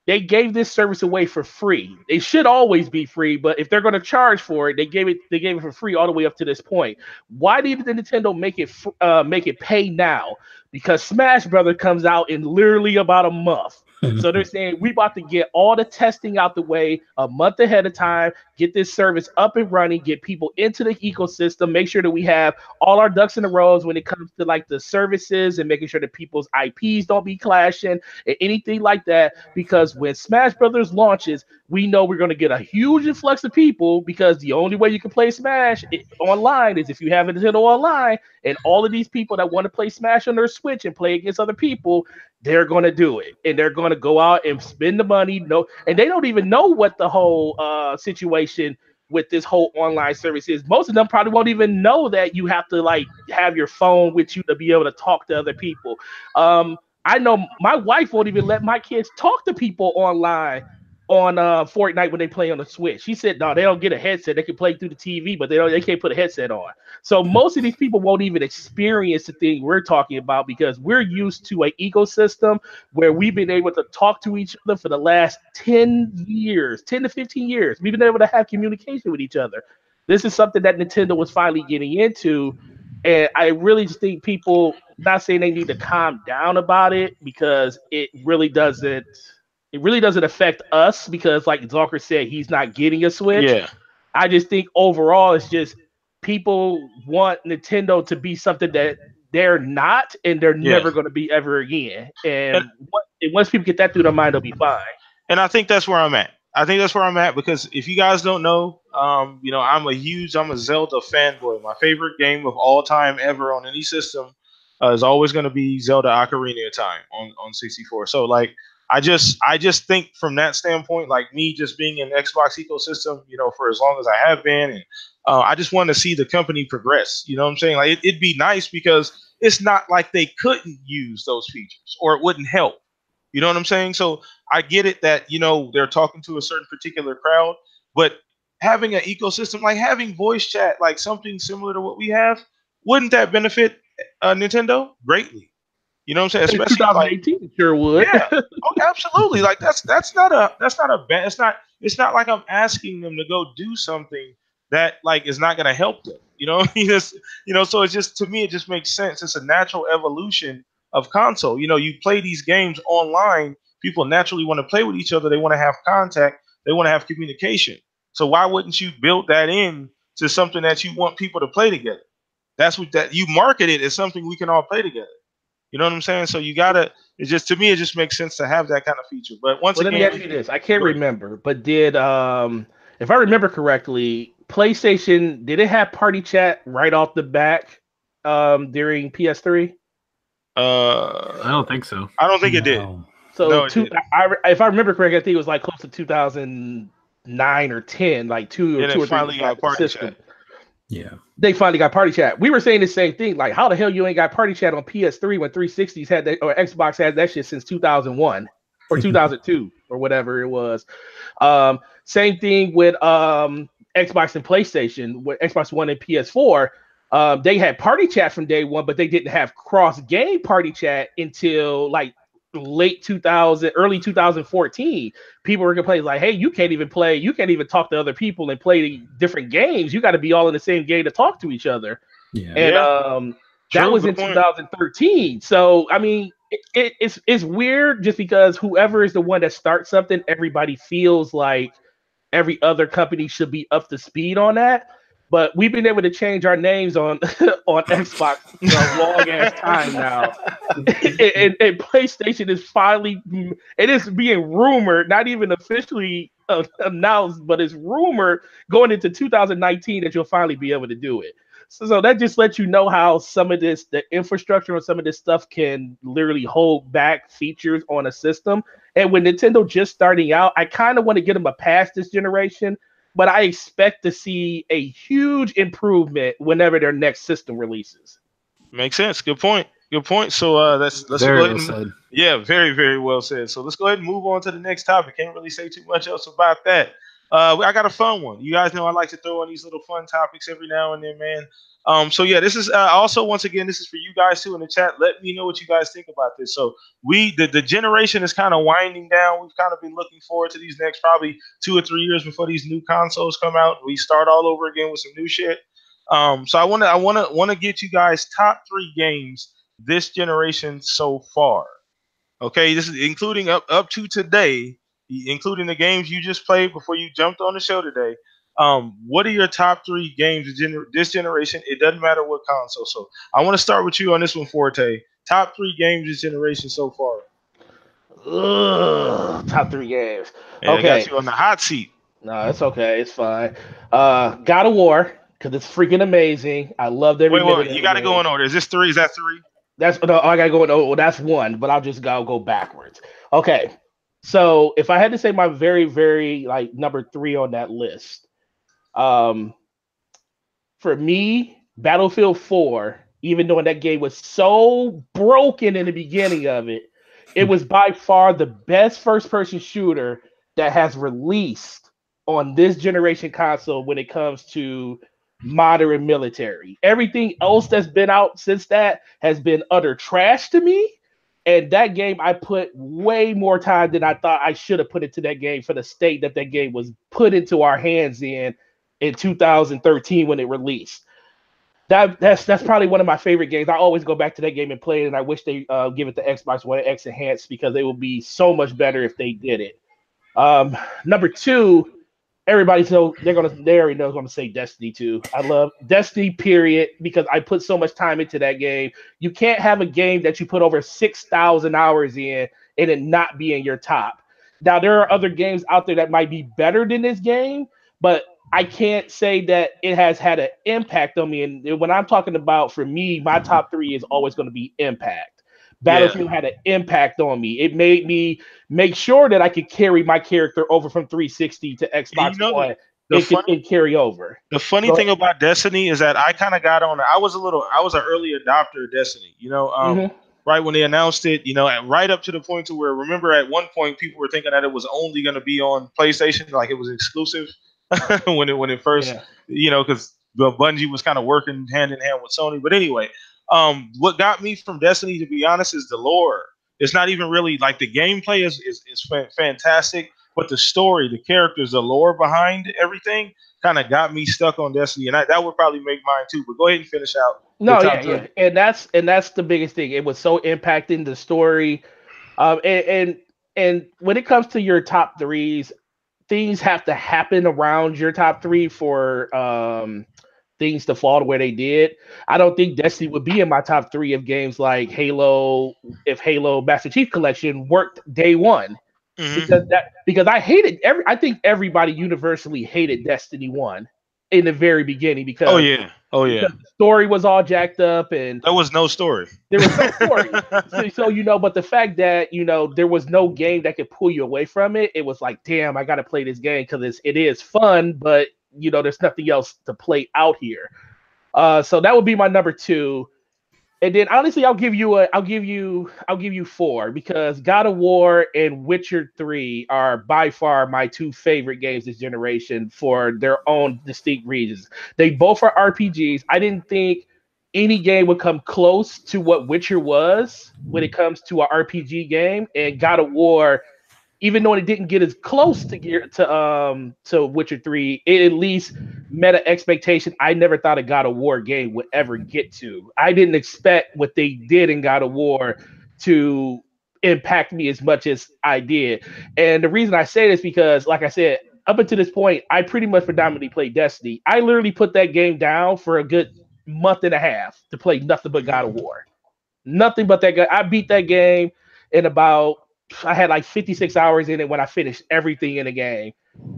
They gave this service away for free. They should always be free, but if they're going to charge for it, they gave it for free all the way up to this point. Why did the Nintendo make it pay now? Because Smash Brother comes out in literally about a month. So they're saying we about to get all the testing out the way a month ahead of time, get this service up and running, get people into the ecosystem, make sure that we have all our ducks in a row when it comes to like the services and making sure that people's IPs don't be clashing and anything like that. Because when Smash Brothers launches, we know we're going to get a huge influx of people because the only way you can play Smash online is if you have a Nintendo Online, and all of these people that want to play Smash on their Switch and play against other people, they're going to do it, and they're going to go out and spend the money. No, and they don't even know what the whole situation with this whole online service is. Most of them probably won't even know that you have to like have your phone with you to be able to talk to other people. I know my wife won't even let my kids talk to people online on Fortnite when they play on the Switch. She said, no, they don't get a headset. They can play through the TV, but they can't put a headset on. So most of these people won't even experience the thing we're talking about because we're used to an ecosystem where we've been able to talk to each other for the last 10 years, 10 to 15 years. We've been able to have communication with each other. This is something that Nintendo was finally getting into, and I really just think people, not saying they need to calm down about it, because it really doesn't affect us, because like Zucker said, he's not getting a Switch. Yeah. I just think overall it's just people want Nintendo to be something that they're not, and they're Yeah. never going to be ever again. And And once people get that through their mind, they'll be fine. and I think that's where I'm at. I think that's where I'm at because if you guys don't know, I'm a Zelda fanboy. My favorite game of all time ever on any system is always going to be Zelda Ocarina of Time on 64. So like, I just think from that standpoint, like me just being in Xbox ecosystem, for as long as I have been, and I just want to see the company progress. You know what I'm saying? Like it'd be nice because it's not like they couldn't use those features or it wouldn't help. You know what I'm saying? So I get it that they're talking to a certain particular crowd, but having an ecosystem like having voice chat, like something similar to what we have, wouldn't that benefit Nintendo greatly? You know what I'm saying? In Especially like 2018, it sure would. yeah, oh, absolutely. Like that's not a bad. It's not like I'm asking them to go do something that like is not going to help them. So it's just to me it just makes sense. It's a natural evolution of console. You play these games online. People naturally want to play with each other. They want to have contact. They want to have communication. So why wouldn't you build that in to something that you want people to play together? That's what that you market it as something we can all play together. You know what I'm saying? So you gotta. It's just to me, it just makes sense to have that kind of feature. But once Well, let me again, ask you this. I can't remember, but if I remember correctly, PlayStation, did it have party chat right off the back during PS3? I don't think so. I don't think it did. No. So No, it didn't. if I remember correctly, I think it was like close to 2009 or 10, like two And or it two or three finally years got after the party system. chat. Yeah. They finally got party chat. We were saying the same thing. Like, how the hell you ain't got party chat on PS3 when 360s had that, or Xbox had that shit since 2001 or 2002 or whatever it was. Same thing with Xbox and PlayStation, with Xbox One and PS4. They had party chat from day one, but they didn't have cross game party chat until like late 2000, early 2014. People were complaining like, hey, you can't even talk to other people and play different games. You got to be all in the same game to talk to each other. Yeah. And Yeah. that True, was good in point. 2013. So I mean, it's weird just because whoever is the one that starts something, everybody feels like every other company should be up to speed on that. But we've been able to change our names on on Xbox for a long ass time now. And PlayStation is finally, it is being rumored, not even officially announced, but it's rumored going into 2019 that you'll finally be able to do it. So that just lets you know how some of this, the infrastructure on some of this stuff can literally hold back features on a system. And with Nintendo just starting out, I kind of want to get them a pass this generation, but I expect to see a huge improvement whenever their next system releases. Makes sense. Good point. Good point. So let's Very go ahead well and said. yeah, very very well said. So let's go ahead and move on to the next topic. Can't really say too much else about that. I got a fun one. You guys know I like to throw in these little fun topics every now and then, man. So yeah, this is also once again this is for you guys too in the chat. Let me know what you guys think about this. So the generation is kind of winding down. We've kind of been looking forward to these next probably 2 or 3 years before these new consoles come out. We start all over again with some new shit. So I wanna get you guys top 3 games this generation so far. Okay, this is including up to today, including the games you just played before you jumped on the show today. What are your top 3 games this generation? It doesn't matter what console. So I want to start with you on this one, Forte. Top 3 games this generation so far. Ugh, top 3 games. Yeah, I got Okay. you on the hot seat. No, it's okay. It's fine. God of War, because it's freaking amazing. I loved every minute Wait. of You the got to go game. in order. Is this 3? Is that 3? That's no, I gotta go. No, well, that's one, but I'll go backwards. Okay. So if I had to say my very, very like number 3 on that list, um, for me, Battlefield 4, even though that game was so broken in the beginning of it, it was by far the best first person shooter that has released on this generation console when it comes to modern military. Everything else that's been out since that has been utter trash to me. And that game, I put way more time than I thought I should have put into that game for the state that game was put into our hands in in 2013 when it released. That's probably one of my favorite games. I always go back to that game and play it, and I wish they give it the Xbox One X Enhanced because it would be so much better if they did it. Number two, they already know I'm gonna say Destiny 2. I love Destiny, period, because I put so much time into that game. You can't have a game that you put over 6,000 hours in and it not be in your top. Now there are other games out there that might be better than this game, but I can't say that it has had an impact on me. And when I'm talking about, for me, my top three is always going to be impact. Battlefield had an impact on me. It made me make sure that I could carry my character over from 360 to Xbox One. It carry over. The funny thing about Destiny is that I kind of got on. I was an early adopter of Destiny. Right when they announced it, right up to the point to where, remember, at one point people were thinking that it was only going to be on PlayStation, like it was exclusive when it first, because Bungie was kind of working hand in hand with Sony. But anyway, what got me from Destiny, to be honest, is the lore. It's not even really like the gameplay is fantastic, but the story, the characters, the lore behind everything kind of got me stuck on Destiny, and that would probably make mine too. But go ahead and finish out. No, yeah, and that's the biggest thing. It was so impacting the story, and when it comes to your top threes, things have to happen around your top three for things to fall to where they did. I don't think Destiny would be in my top three of games like Halo, if Halo Master Chief Collection worked day one. Because I think everybody universally hated Destiny 1 in the very beginning because because the story was all jacked up and there was no story. There was no story. so but the fact that there was no game that could pull you away from it, it was like, damn, I got to play this game because it is fun, but there's nothing else to play out here. So that would be my number two. And then honestly, I'll give you four because God of War and Witcher 3 are by far my two favorite games this generation for their own distinct reasons. They both are RPGs. I didn't think any game would come close to what Witcher was when it comes to an RPG game, and God of War, even though it didn't get as close to Witcher 3, it at least met an expectation I never thought a God of War game would ever get to. I didn't expect what they did in God of War to impact me as much as I did. And the reason I say this because, like I said, up until this point, I pretty much predominantly played Destiny. I literally put that game down for a good month and a half to play nothing but God of War. Nothing but that game. I beat that game in I had like 56 hours in it when I finished everything in the game.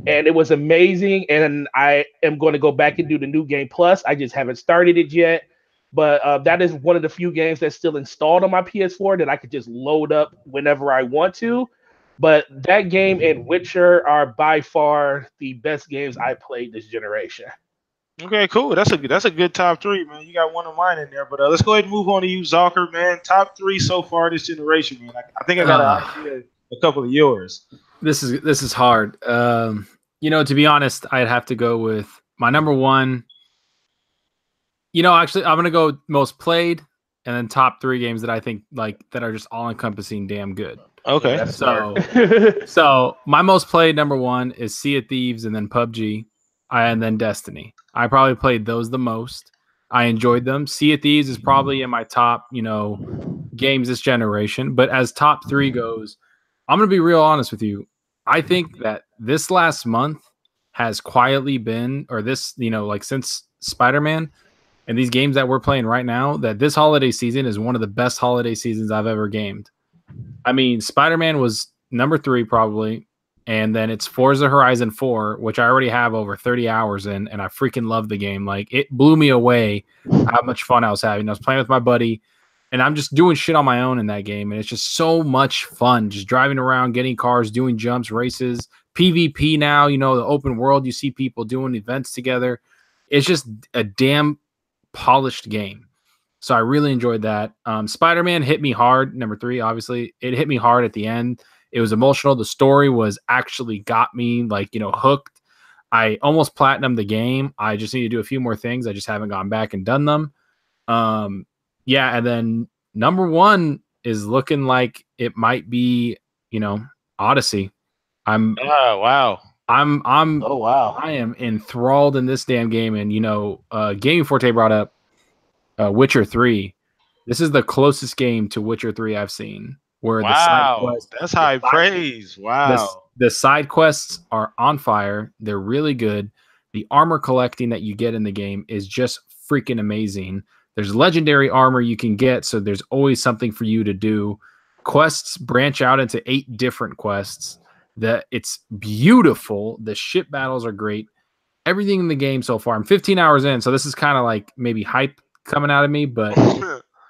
And it was amazing. And I am going to go back and do the New Game Plus. I just haven't started it yet. But that is one of the few games that's still installed on my PS4 that I could just load up whenever I want to. But that game and Witcher are by far the best games I played this generation. Okay, cool. That's a good top three, man. You got one of mine in there, but let's go ahead and move on to you, Zalker, man. Top three so far this generation, man. I think I got an idea, a couple of yours. This is hard. To be honest, I'd have to go with my number one. Actually, I'm gonna go most played, and then top three games that I think that are just all encompassing, damn good. Okay. Yeah, so my most played number one is Sea of Thieves, and then PUBG, and then Destiny. I probably played those the most. I enjoyed them. Sea of Thieves is probably in my top, games this generation. But as top three goes, I'm going to be real honest with you. I think that this last month has quietly been, or this, since Spider-Man and these games that we're playing right now, that this holiday season is one of the best holiday seasons I've ever gamed. I mean, Spider-Man was number 3 probably. And then it's Forza Horizon 4, which I already have over 30 hours in, and I freaking love the game. Like, it blew me away how much fun I was having. I was playing with my buddy, and I'm just doing shit on my own in that game, and it's just so much fun. Just driving around, getting cars, doing jumps, races, PvP now, the open world, you see people doing events together. It's just a damn polished game. So I really enjoyed that. Spider-Man hit me hard, number 3, obviously. It hit me hard at the end. It was emotional. The story was actually got me hooked. I almost platinumed the game. I just need to do a few more things. I just haven't gone back and done them. And then number 1 is looking like it might be, Odyssey. Oh, wow. Oh wow. I am enthralled in this damn game. And Gaming Forte brought up Witcher 3. This is the closest game to Witcher 3 I've seen. Where Wow, that's high praise. Wow. the side quests are on fire. They're really good. The armor collecting that you get in the game is just freaking amazing. There's legendary armor you can get, so there's always something for you to do. Quests branch out into 8 different quests. It's beautiful. The ship battles are great. Everything in the game so far. I'm 15 hours in, so this is kind of like maybe hype coming out of me, but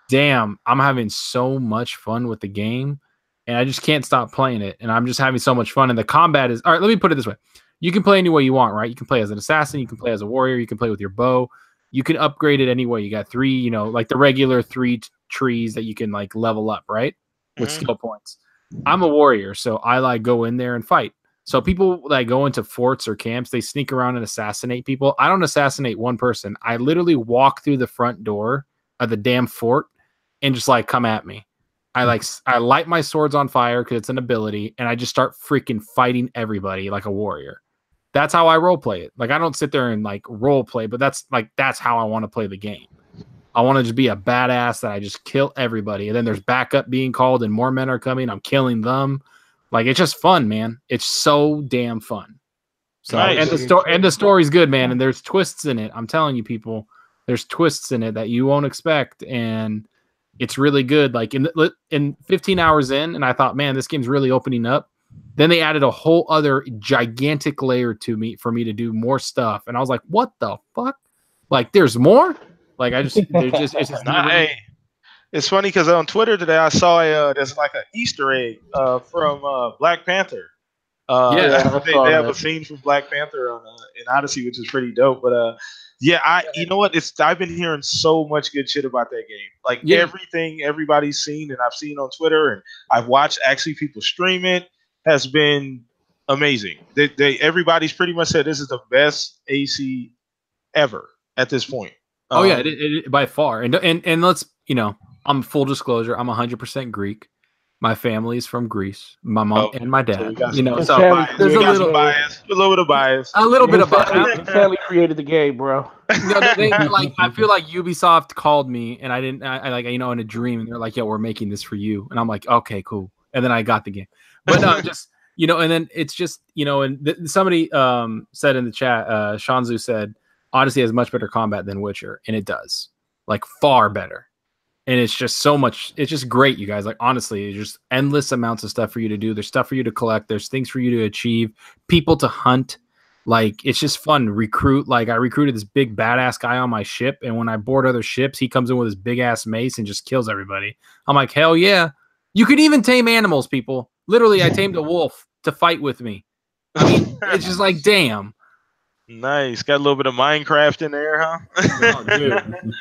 damn, I'm having so much fun with the game, and I just can't stop playing it. And I'm just having so much fun. And the combat is all right. Let me put it this way: you can play any way you want, right? You can play as an assassin, you can play as a warrior, you can play with your bow. You can upgrade it any way. You got 3, like the regular 3 trees that you can like level up, right? With skill points. I'm a warrior, so I like go in there and fight. So people that go into forts or camps, they sneak around and assassinate people. I don't assassinate one person. I literally walk through the front door of the damn fort and just like come at me. I light my swords on fire because it's an ability, and I just start freaking fighting everybody like a warrior. That's how I role play it. Like I don't sit there and like role play, but that's how I want to play the game. I want to just be a badass that I just kill everybody, and then there's backup being called, and more men are coming. I'm killing them. Like it's just fun, man. It's so damn fun. So Nice. and the story's good, man. And there's twists in it. I'm telling you, people, there's twists in it that you won't expect, and it's really good. Like in 15 hours in, and I thought, man, this game's really opening up. Then they added a whole other gigantic layer for me to do more stuff, and I was like, what the fuck? Like, there's more. Like it's just Hey, it's funny because on Twitter today I saw there's like an Easter egg from Black Panther. They have a scene from Black Panther in Odyssey, which is pretty dope. But you know what? I've been hearing so much good shit about that game. Like everything everybody's seen and I've seen on Twitter, and I've watched actually people stream it, has been amazing. Everybody's pretty much said this is the best AC ever at this point. Oh yeah, it by far. And let's, I'm full disclosure, I'm 100% Greek. My family's from Greece. My mom and my dad. So there's a little bias. A little bit of bias. A little bit of bias. Family created the game, bro. I feel like Ubisoft called me, and I didn't. I in a dream, and they're like, "Yo, we're making this for you," and I'm like, "Okay, cool." And then I got the game, but no, just and then it's just and somebody said in the chat, Shanzu said, Odyssey has much better combat than Witcher, and it does, like far better. And it's just so much. It's just great, you guys. Like honestly, it's just endless amounts of stuff for you to do. There's stuff for you to collect. There's things for you to achieve. People to hunt. Like it's just fun. Recruit. Like I recruited this big badass guy on my ship, and when I board other ships, he comes in with his big ass mace and just kills everybody. I'm like, hell yeah! You could even tame animals, people. Literally, I tamed a wolf to fight with me. I mean, it's just like, damn. Nice. Got a little bit of Minecraft in there, huh? Oh, dude.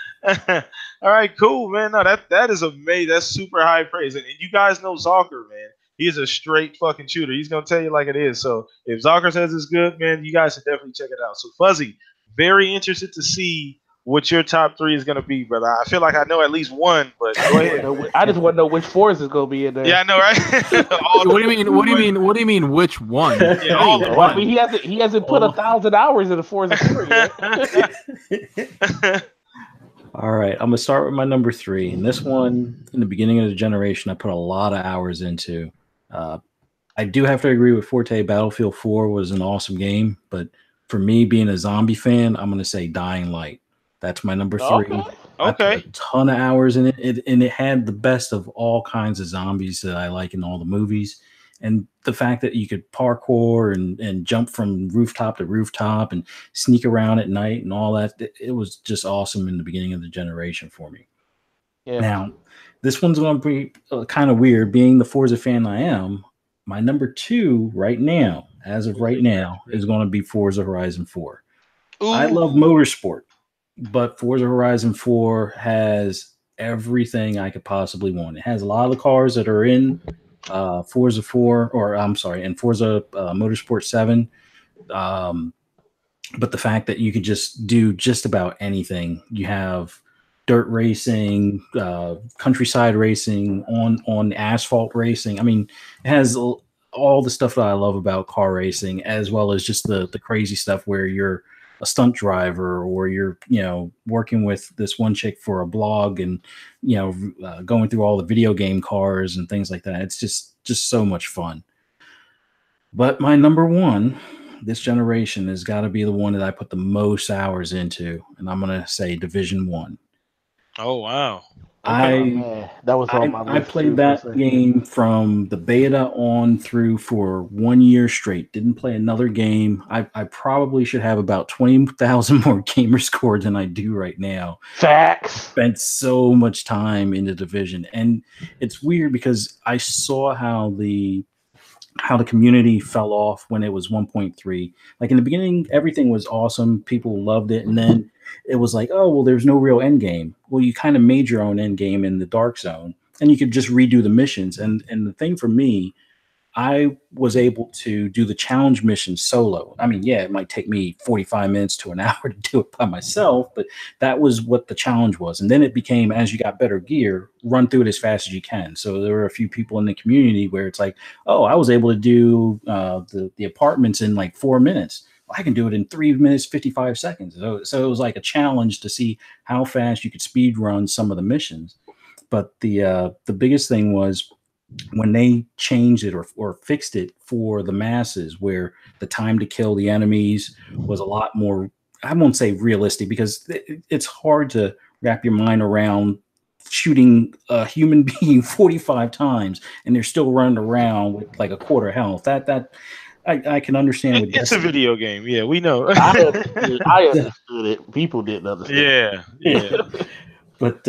All right, cool, man. No, that is amazing. That's super high praise. And you guys know Zalker, man. He is a straight fucking shooter. He's gonna tell you like it is. So if Zalker says it's good, man, you guys should definitely check it out. So Fuzzy, very interested to see what your top 3 is gonna be, brother. I feel like I know at least one, but go ahead. I just want to know which Forza is gonna be in there. Yeah, I know, right? What do you mean? What do you mean? Which one? Yeah, all well, I mean, he hasn't put 1,000 hours in the Forza 4 yet. All right, I'm gonna start with my number 3, and this one, in the beginning of the generation, I put a lot of hours into. I do have to agree with Forte. Battlefield 4 was an awesome game, but for me, being a zombie fan, I'm gonna say Dying Light. That's my number 3. Okay. I put a ton of hours in it, and it had the best of all kinds of zombies that I like in all the movies. And the fact that you could parkour and jump from rooftop to rooftop and sneak around at night and all that, it was just awesome in the beginning of the generation for me. Yeah. Now, this one's going to be kind of weird. Being the Forza fan I am, my number 2 right now, as of right now, is going to be Forza Horizon 4. Ooh. I love motorsport, but Forza Horizon 4 has everything I could possibly want. It has a lot of the cars that are in Forza 4, or I'm sorry, in Forza Motorsport 7. But the fact that you could just do just about anything. You have dirt racing, countryside racing, on asphalt racing. I mean, it has all the stuff that I love about car racing, as well as just the crazy stuff where you're a stunt driver or you're working with this one chick for a blog and going through all the video game cars and things like that. It's just so much fun. But my number one this generation has got to be the one that I put the most hours into, and I'm gonna say Division 1. Oh wow. Oh, man. That was on my I list played too, that for a second. game from the beta on through for 1 year straight. Didn't play another game. I probably should have about 20,000 more gamer score than I do right now. Facts. Spent so much time in the Division, and it's weird because I saw how the community fell off when it was 1.3. Like in the beginning, everything was awesome. People loved it. And then it was like, oh, well, there's no real end game. Well, you kind of made your own end game in the Dark Zone and you could just redo the missions. And the thing for me, I was able to do the challenge mission solo. I mean, yeah, it might take me 45 minutes to an hour to do it by myself, but that was what the challenge was. And then it became, as you got better gear, run through it as fast as you can. So there were a few people in the community where it's like, oh, I was able to do the apartments in like 4 minutes. I can do it in 3 minutes, 55 seconds. So it was like a challenge to see how fast you could speed run some of the missions. But the biggest thing was when they changed it or fixed it for the masses, where the time to kill the enemies was a lot more, I won't say realistic, because it's hard to wrap your mind around shooting a human being 45 times and they're still running around with like a quarter health. That I can understand. With It's a video game. Yeah, we know. I understood it. People didn't understand. Yeah. But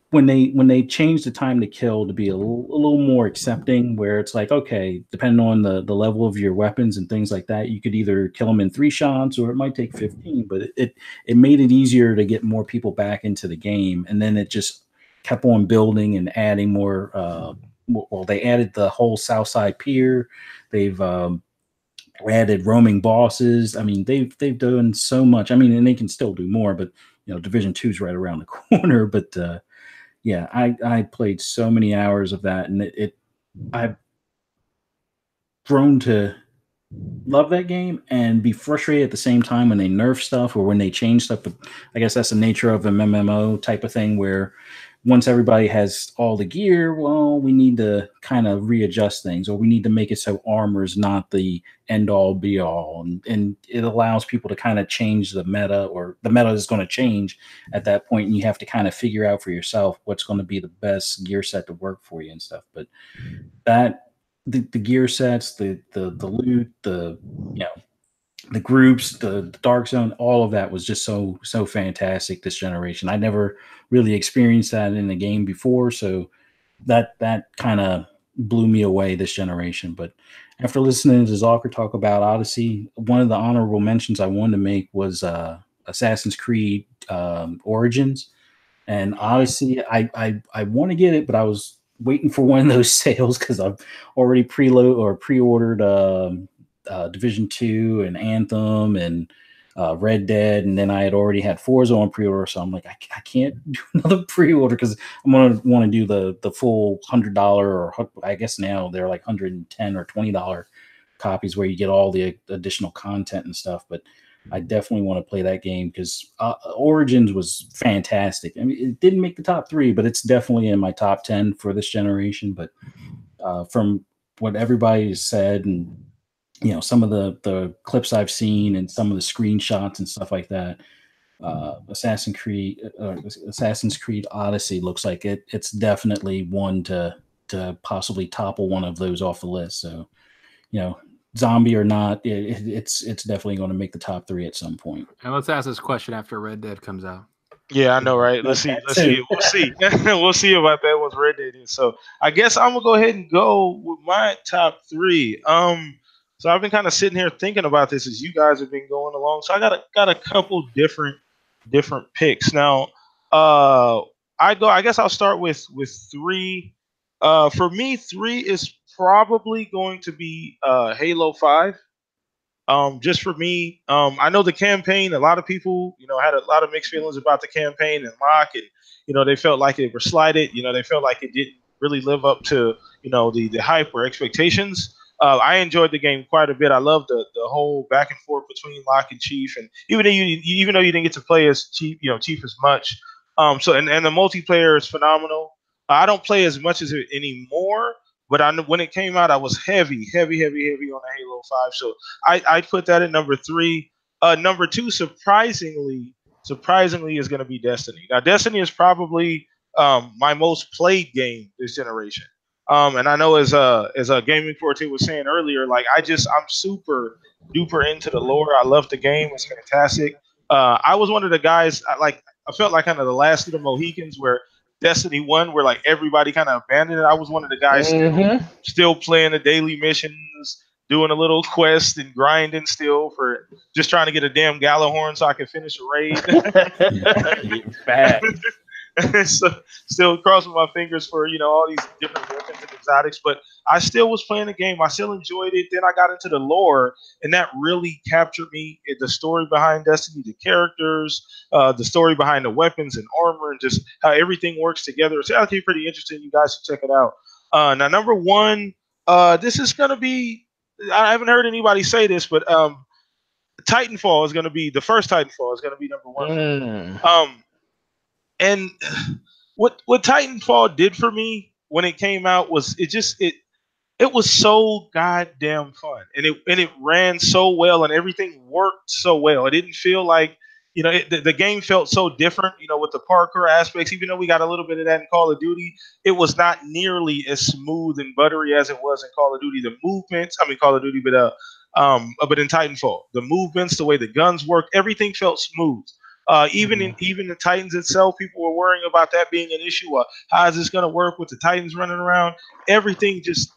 when they changed the time to kill to be a little more accepting, where it's like, okay, depending on the level of your weapons and things like that, you could either kill them in 3 shots or it might take 15. But it made it easier to get more people back into the game, and then it just kept on building and adding more. Well, they added the whole Southside Pier. They've added roaming bosses. I mean, they've done so much. I mean, and they can still do more, but Division 2 is right around the corner. But yeah, I played so many hours of that, and I've grown to love that game and be frustrated at the same time when they nerf stuff or when they change stuff. But I guess that's the nature of an MMO type of thing, where once everybody has all the gear, well, we need to kind of readjust things, or we need to make it so armor is not the end all be all. And it allows people to kind of change the meta, or the meta is going to change at that point, and you have to kind of figure out for yourself what's going to be the best gear set to work for you and stuff. But the gear sets, the loot, the groups, the Dark Zone, all of that was just so fantastic this generation. I never really experienced that in the game before, so that kind of blew me away this generation. But after listening to Zalker talk about Odyssey, one of the honorable mentions I wanted to make was Assassin's Creed Origins. And Odyssey, I want to get it, but I was waiting for one of those sales because I've already pre-ordered Division 2 and Anthem and Red Dead, and then I had already had Forza on pre-order, so I'm like, I can't do another pre-order because I'm gonna want to do the full $100, or I guess now they're like $110 or $20 copies where you get all the additional content and stuff. But I definitely want to play that game because Origins was fantastic. I mean, it didn't make the top 3, but it's definitely in my top 10 for this generation. But from what everybody has said, and some of the clips I've seen and some of the screenshots and stuff like that, Assassin's Creed Odyssey looks like it's definitely one to possibly topple one of those off the list. So, zombie or not, it's definitely going to make the top 3 at some point. And let's ask this question after Red Dead comes out. Yeah, I know, right? Let's see. We'll see. We'll see about that once Red Dead is. So I guess I'm gonna go ahead and go with my top 3. So I've been kind of sitting here thinking about this as you guys have been going along. So I got a couple different picks. Now, I guess I'll start with 3. For me, 3 is probably going to be Halo 5. Just for me, I know the campaign, a lot of people, had a lot of mixed feelings about the campaign and Locke, and, they felt like it was slighted. They felt like it didn't really live up to, the hype or expectations. I enjoyed the game quite a bit. I loved the whole back and forth between Locke and Chief, and even though you didn't get to play as Chief as much. And the multiplayer is phenomenal. I don't play as much as it anymore, but I know when it came out, I was heavy on the Halo 5. So I put that at number 3. Number 2, surprisingly, is going to be Destiny. Now, Destiny is probably my most played game this generation. And I know as Gaming Forte was saying earlier, like I'm super duper into the lore. I love the game. It's fantastic. I was one of the guys. I felt like kind of the last of the Mohicans where Destiny 1, where like everybody kind of abandoned it. I was one of the guys still playing the daily missions, doing a little quest and grinding still for just trying to get a damn Gallahorn so I can finish a raid. Bad. So, still crossing my fingers for all these different weapons and exotics, but I still was playing the game. I still enjoyed it. Then I got into the lore, and that really captured me. The story behind Destiny, the characters, the story behind the weapons and armor, and just how everything works together. It's actually pretty interesting. You guys should check it out. Now, number 1, this is gonna be. I haven't heard anybody say this, but Titanfall is gonna be the first. Titanfall is gonna be number 1. And what Titanfall did for me when it came out was it was so goddamn fun, and it ran so well, and everything worked so well. It didn't feel like the game felt so different, with the parkour aspects. Even though we got a little bit of that in Call of Duty, it was not nearly as smooth and buttery as it was in Call of Duty. The movements, I mean Call of Duty, but in Titanfall, the movements, the way the guns work, everything felt smooth. Even the Titans itself, people were worrying about that being an issue. How is this going to work with the Titans running around? Everything just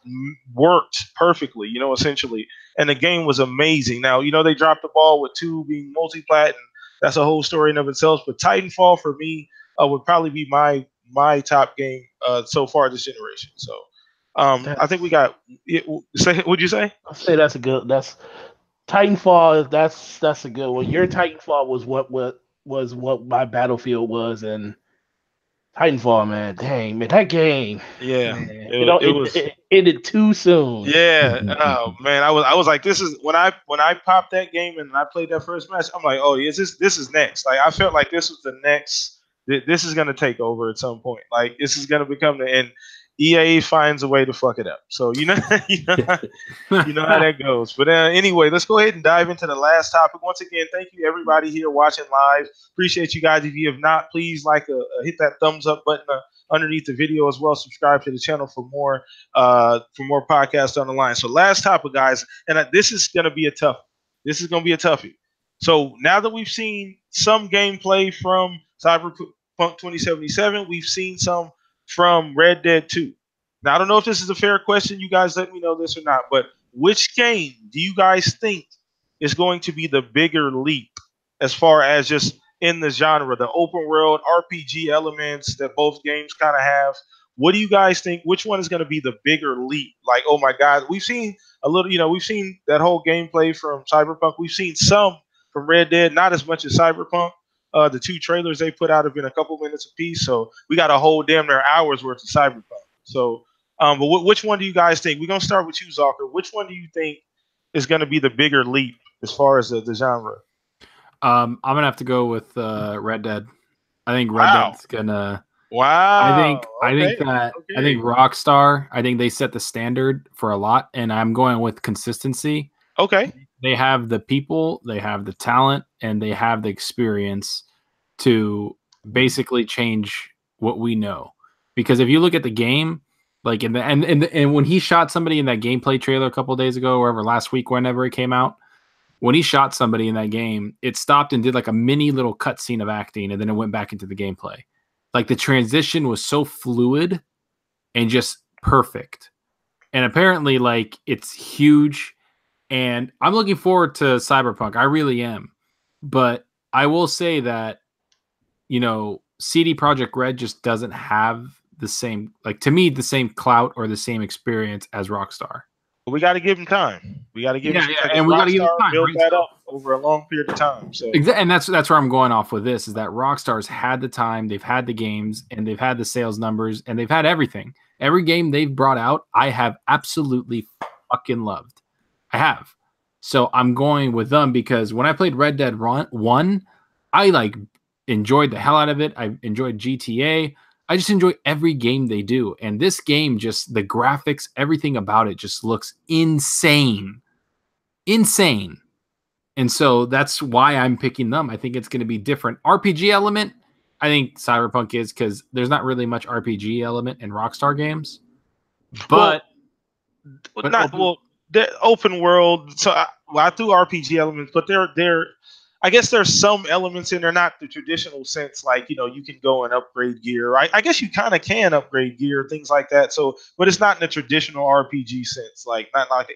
worked perfectly, essentially. And the game was amazing. Now, they dropped the ball with 2 being multi-plat, and that's a whole story in of itself. But Titanfall for me would probably be my top game so far this generation. So I think we got. What'd you say? I'll say that's Titanfall. That's a good one. Your Titanfall was what my Battlefield was, and Titanfall, man, dang, man, that game, yeah, man, it ended too soon. Yeah, oh man, I was like, this is when I popped that game and I played that first match. I'm like, oh, this is next. Like I felt like this was the next. This is gonna take over at some point. Like this is gonna become and EA finds a way to fuck it up. So you know how that goes. But anyway, let's go ahead and dive into the last topic. Once again, thank you everybody here watching live. Appreciate you guys. If you have not, please hit that thumbs up button underneath the video as well. Subscribe to the channel for more podcasts on the line. So last topic, guys, and this is gonna be a tough. This is gonna be a toughie. So now that we've seen some gameplay from Cyberpunk 2077, we've seen some from Red Dead 2. Now, I don't know if this is a fair question. You guys let me know this or not. But which game do you guys think is going to be the bigger leap as far as just in the genre, the open world RPG elements that both games kind of have? What do you guys think? Which one is going to be the bigger leap? Like, oh my God, we've seen a little, we've seen that whole gameplay from Cyberpunk. We've seen some from Red Dead, not as much as Cyberpunk. The 2 trailers they put out have been a couple minutes apiece, so we got a whole damn near hours worth of Cyberpunk. So, but which one do you guys think? We're gonna start with you, Zalker. Which one do you think is gonna be the bigger leap as far as the genre? I'm gonna have to go with Red Dead. I think Red Dead's gonna. Wow. I think Rockstar. I think they set the standard for a lot, and I'm going with consistency. Okay. They have the people, they have the talent, and they have the experience to basically change what we know. Because if you look at the game, like and when he shot somebody in that gameplay trailer a couple of days ago, or last week, whenever it came out, when he shot somebody in that game, it stopped and did like a mini little cutscene of acting, and then it went back into the gameplay. Like the transition was so fluid and just perfect. And apparently, like it's huge. And I'm looking forward to Cyberpunk. I really am. But I will say that, CD Projekt Red just doesn't have the same, to me, the same clout or the same experience as Rockstar. We got to give them time. We got to give them time. And we got to give them time. Build that up over a long period of time. So. And that's where I'm going off with this, is that Rockstar's had the time, they've had the games, and they've had the sales numbers, and they've had everything. Every game they've brought out, I have absolutely fucking loved. I have. So I'm going with them because when I played Red Dead 1, I like enjoyed the hell out of it. I enjoyed GTA. I just enjoy every game they do. And this game, just the graphics, everything about it just looks insane. Insane. And so that's why I'm picking them. I think it's going to be different. RPG element, I think Cyberpunk is because there's not really much RPG element in Rockstar games. But they're open world. So I threw RPG elements, but they're I guess there's some elements in there, not the traditional sense, like you can go and upgrade gear. I guess you kind of can upgrade gear, things like that. So, but it's not in the traditional RPG sense, like not like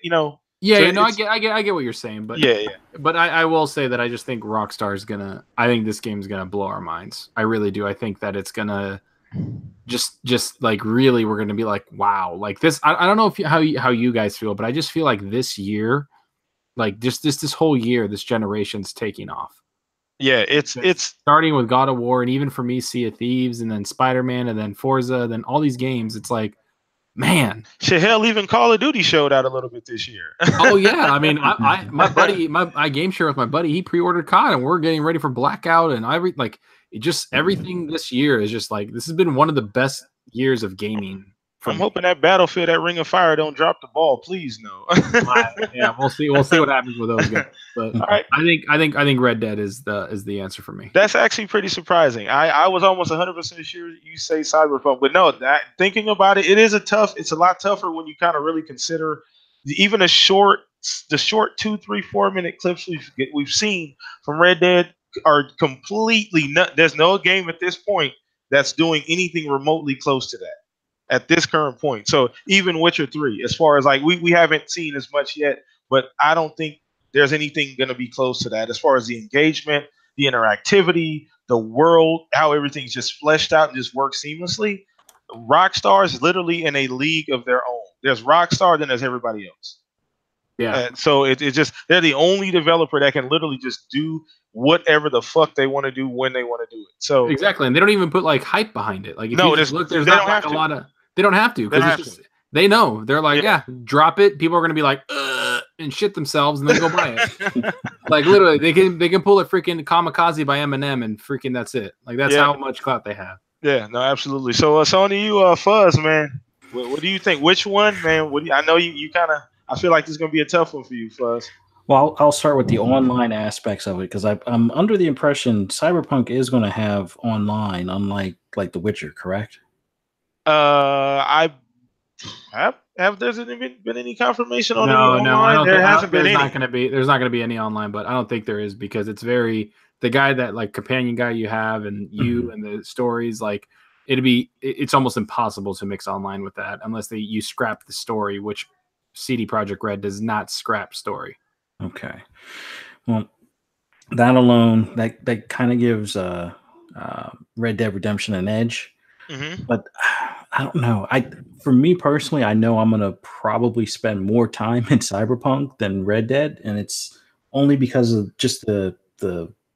Yeah, so I get what you're saying, but yeah. But I will say that I just think Rockstar is gonna. I think this game's gonna blow our minds. I really do. I think that it's gonna just like really, we're gonna be like, wow, like this. I don't know if how you guys feel, but I just feel like this year, like just this whole year, this generation's taking off. Yeah, it's starting with God of War, and even for me, Sea of Thieves, and then Spider-Man, and then Forza, then all these games. It's like, man, shit, hell, even Call of Duty showed out a little bit this year. Oh yeah, I mean, my buddy, I game share with my buddy. He pre-ordered COD, and we're getting ready for Blackout, and everything this year is just like this has been one of the best years of gaming. I'm hoping that Battlefield, that Ring of Fire, don't drop the ball. Please, no. Yeah, we'll see. We'll see what happens with those guys. But all right. I think Red Dead is the answer for me. That's actually pretty surprising. I was almost 100% sure you say Cyberpunk, but no. Thinking about it, it's a lot tougher when you kind of really consider even the short 2, 3, 4 minute clips we've seen from Red Dead are completely there's no game at this point that's doing anything remotely close to that at this current point. So even Witcher 3, as far as like we haven't seen as much yet, but I don't think there's anything going to be close to that as far as the engagement, the interactivity, the world, how everything's just fleshed out and just works seamlessly. Rockstar is literally in a league of their own. There's Rockstar, then there's everybody else. Yeah. And so it just they're the only developer that can literally just do whatever the fuck they want to do when they want to do it. So exactly, and they don't even put like hype behind it. Like if no, you just look, there's not like a lot of. They don't have to because they know they're like, yeah, drop it. People are gonna be like, and shit themselves, and then go buy it. Like literally, they can pull a freaking Kamikaze by Eminem, and freaking that's it. Like that's how much clout they have. Yeah, no, absolutely. So, Sony, you Fuzz, man. What do you think? Which one, man? I know you kind of. I feel like this is gonna be a tough one for you, Fuzz. Well, I'll start with the online aspects of it because I'm under the impression Cyberpunk is going to have online, unlike like The Witcher, correct? I have there's been any confirmation on no, I don't there think hasn't been any. There's not gonna be any online, but I don't think there is because it's very the guy that like companion guy you have and you and the stories like it's almost impossible to mix online with that unless you scrap the story, which CD Projekt Red does not scrap story. Okay, well, that alone that kind of gives Red Dead Redemption an edge. Mm-hmm. But I don't know. For me personally, I know I'm gonna probably spend more time in Cyberpunk than Red Dead, and it's only because of just the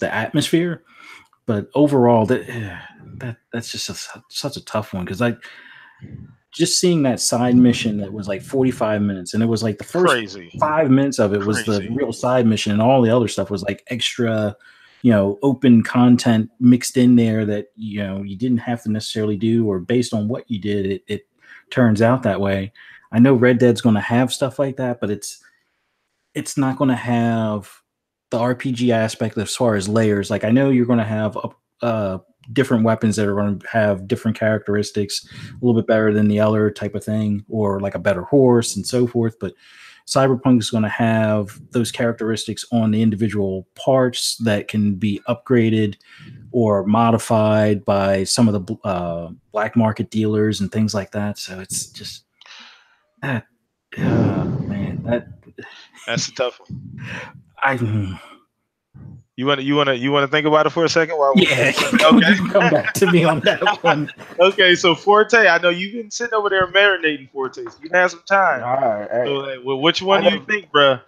atmosphere. But overall, that's just such a tough one because just seeing that side mission that was like 45 minutes, and it was like the first 5 minutes of it was the real side mission, and all the other stuff was like extra. Open content mixed in there that, you didn't have to necessarily do, or based on what you did, it turns out that way. I know Red Dead's going to have stuff like that, but it's not going to have the RPG aspect as far as layers. Like I know you're going to have different weapons that are going to have different characteristics, a little bit better than the other type of thing, or like a better horse and so forth. But Cyberpunk is going to have those characteristics on the individual parts that can be upgraded or modified by some of the black market dealers and things like that. So it's just that, man, that's a tough one. You want to think about it for a second? Okay. Come back to me on that one. Okay, so Forte, I know you've been sitting over there marinating Forte. So you can have some time. All right. So, which one do you think, bro?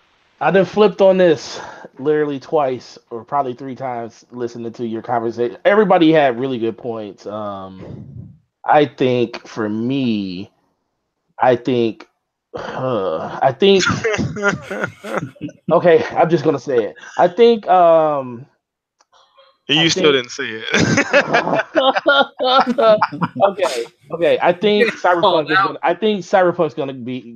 I done flipped on this literally twice, or probably 3 times, listening to your conversation. Everybody had really good points. I think for me, I think. Okay, I'm just gonna say it. I think. I You still think. didn't see it. Okay, okay. I think Called Cyberpunk is out. gonna. I think Cyberpunk's gonna be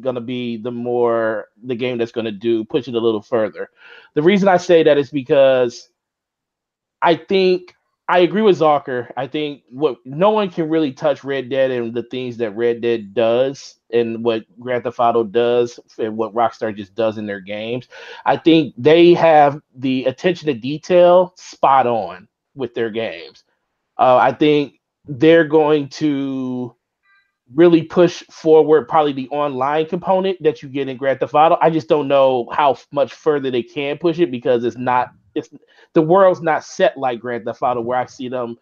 the game that's gonna push it a little further. The reason I say that is because I think I agree with Zucker. I think what no one can really touch Red Dead and the things that Red Dead does and what Grand Theft Auto does and what Rockstar just does in their games. I think they have the attention to detail spot on with their games. I think they're going to really push forward probably the online component that you get in Grand Theft Auto. I just don't know how much further they can push it because it's the world's not set like Grand Theft Auto where I see them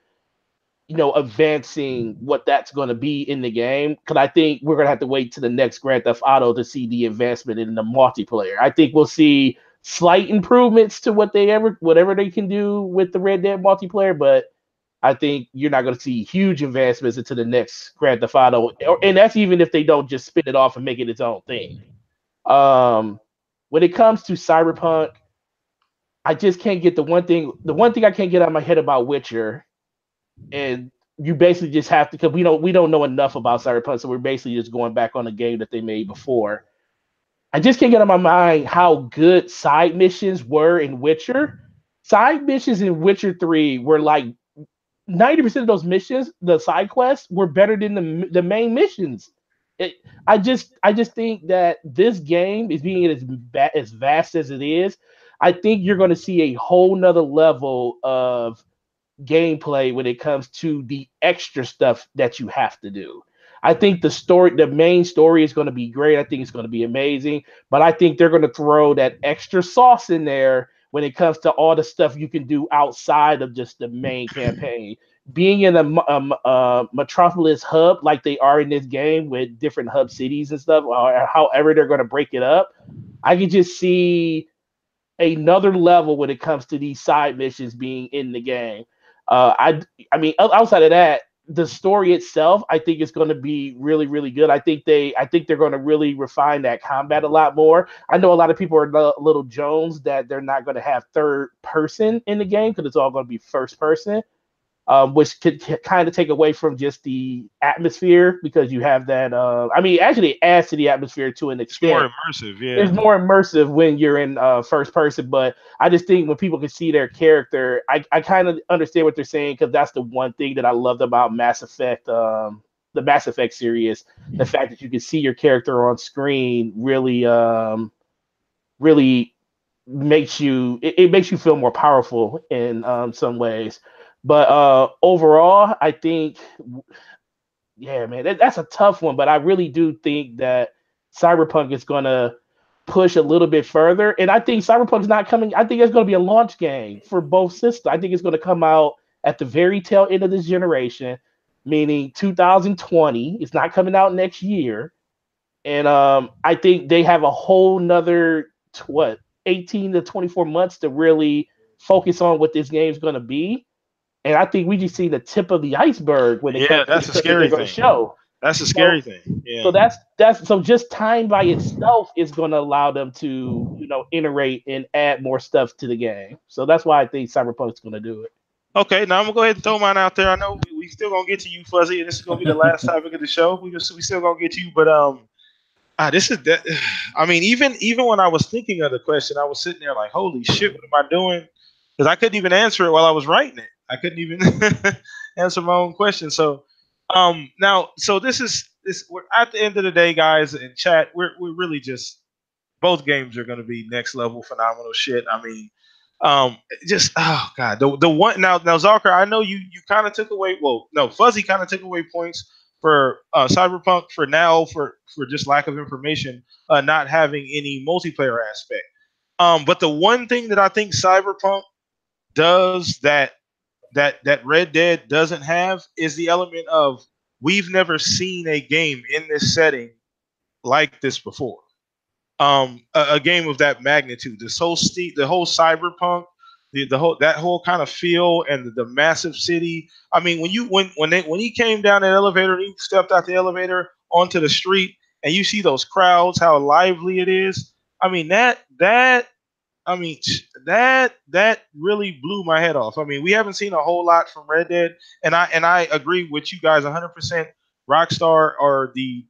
advancing what that's going to be in the game. Because I think we're going to have to wait to the next Grand Theft Auto to see the advancement in the multiplayer. I think we'll see slight improvements to whatever they can do with the Red Dead multiplayer, but I think you're not going to see huge advancements into the next Grand Theft Auto, and that's even if they don't just spin it off and make it its own thing. Um, when it comes to Cyberpunk, I just can't get the one thing. The one thing I can't get out of my head about Witcher, and you basically just have to because we don't know enough about Cyberpunk, so we're basically just going back on a game that they made before. I just can't get out of my mind how good side missions were in Witcher. Side missions in Witcher 3 were like 90% of those missions, the side quests, were better than the main missions. It, I just think that this game is being as vast as it is. I think you're going to see a whole nother level of gameplay when it comes to the extra stuff that you have to do. I think the main story is going to be great. I think it's going to be amazing, but I think they're going to throw that extra sauce in there when it comes to all the stuff you can do outside of just the main campaign. Being in a metropolis hub like they are in this game with different hub cities and stuff, or however they're going to break it up, I can just see another level when it comes to these side missions being in the game. I mean, outside of that, the story itself, I think is going to be really, really good. I think they're going to really refine that combat a lot more. I know a lot of people are a little Jones that they're not going to have third person in the game because it's all going to be first person, which could kind of take away from just the atmosphere because you have that. I mean, actually, it adds to the atmosphere to an It's more extent. immersive, It's yeah. more immersive when you're in first person, but I just think when people can see their character, I kind of understand what they're saying because that's the one thing that I loved about Mass Effect, the Mass Effect series, the fact that you can see your character on screen really it makes you feel more powerful in some ways. But overall, I think yeah, man, that's a tough one. But I really do think that Cyberpunk is gonna push a little bit further, and I think Cyberpunk's not coming. I think it's gonna be a launch game for both systems. I think it's gonna come out at the very tail end of this generation, meaning 2020. It's not coming out next year, and I think they have a whole nother 18 to 24 months to really focus on what this game's gonna be. And I think we just see the tip of the iceberg when it Yeah, comes to that's the a stuff that they're scary going to thing. show. That's a So, scary thing. so Yeah. that's so just time by itself is going to allow them to iterate and add more stuff to the game. So that's why I think Cyberpunk's going to do it. Okay, now I'm gonna go ahead and throw mine out there. I know we still gonna get to you, Fuzzy, and this is gonna be the last topic of the show. We still gonna get to you, but this is that. I mean, even when I was thinking of the question, I was sitting there like, "Holy shit, what am I doing?" Because I couldn't even answer it while I was writing it. I couldn't even answer my own question. So, now, so this. We're at the end of the day, guys, in chat. We're really just both games are gonna be next level phenomenal shit. I mean, just oh god, the one now Zarker, I know you kind of took away. Well, no, Fuzzy kind of took away points for Cyberpunk for now for just lack of information, not having any multiplayer aspect. But the one thing that I think Cyberpunk does that Red Dead doesn't have is the element of we've never seen a game in this setting like this before. A game of that magnitude, the whole cyberpunk, the whole that whole kind of feel, and the massive city. I mean, when he came down that elevator and he stepped out the elevator onto the street, and you see those crowds, how lively it is. I mean I mean, that really blew my head off. I mean, we haven't seen a whole lot from Red Dead, and I agree with you guys 100%. Rockstar are they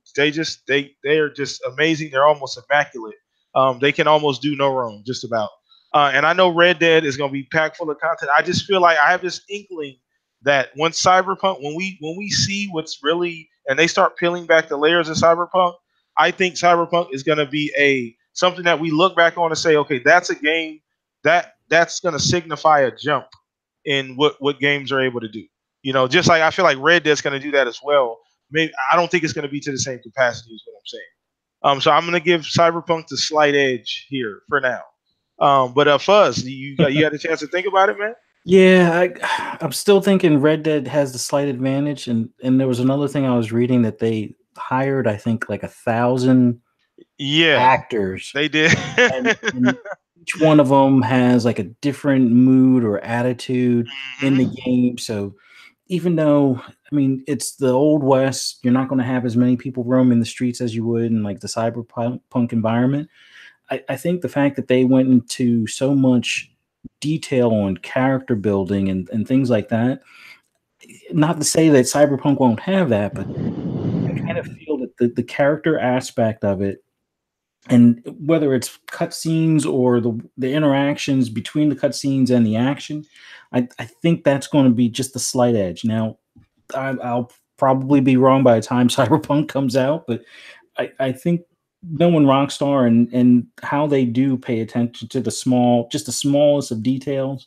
are just amazing. They're almost immaculate. They can almost do no wrong, just about. And I know Red Dead is going to be packed full of content. I just feel like I have this inkling that once Cyberpunk, when we see what's really, and they start peeling back the layers of Cyberpunk, I think Cyberpunk is going to be a something that we look back on and say, okay, that's a game that's going to signify a jump in what games are able to do. Just like I feel like Red Dead's going to do that as well. Maybe I don't think it's going to be to the same capacity, is what I'm saying. So I'm going to give Cyberpunk the slight edge here for now. But Fuzz, you had a chance to think about it, man? Yeah, I'm still thinking Red Dead has the slight advantage, and there was another thing I was reading that they hired, I think, like 1,000 actors. They did. and each one of them has like a different mood or attitude in the game. So even though, I mean, it's the Old West, you're not going to have as many people roaming the streets as you would in like the cyberpunk environment. I think the fact that they went into so much detail on character building and things like that, not to say that Cyberpunk won't have that, but I kind of feel that the character aspect of it, and whether it's cutscenes or the interactions between the cutscenes and the action, I think that's going to be just a slight edge. Now, I'll probably be wrong by the time Cyberpunk comes out, but I think knowing Rockstar and how they do pay attention to the smallest of details,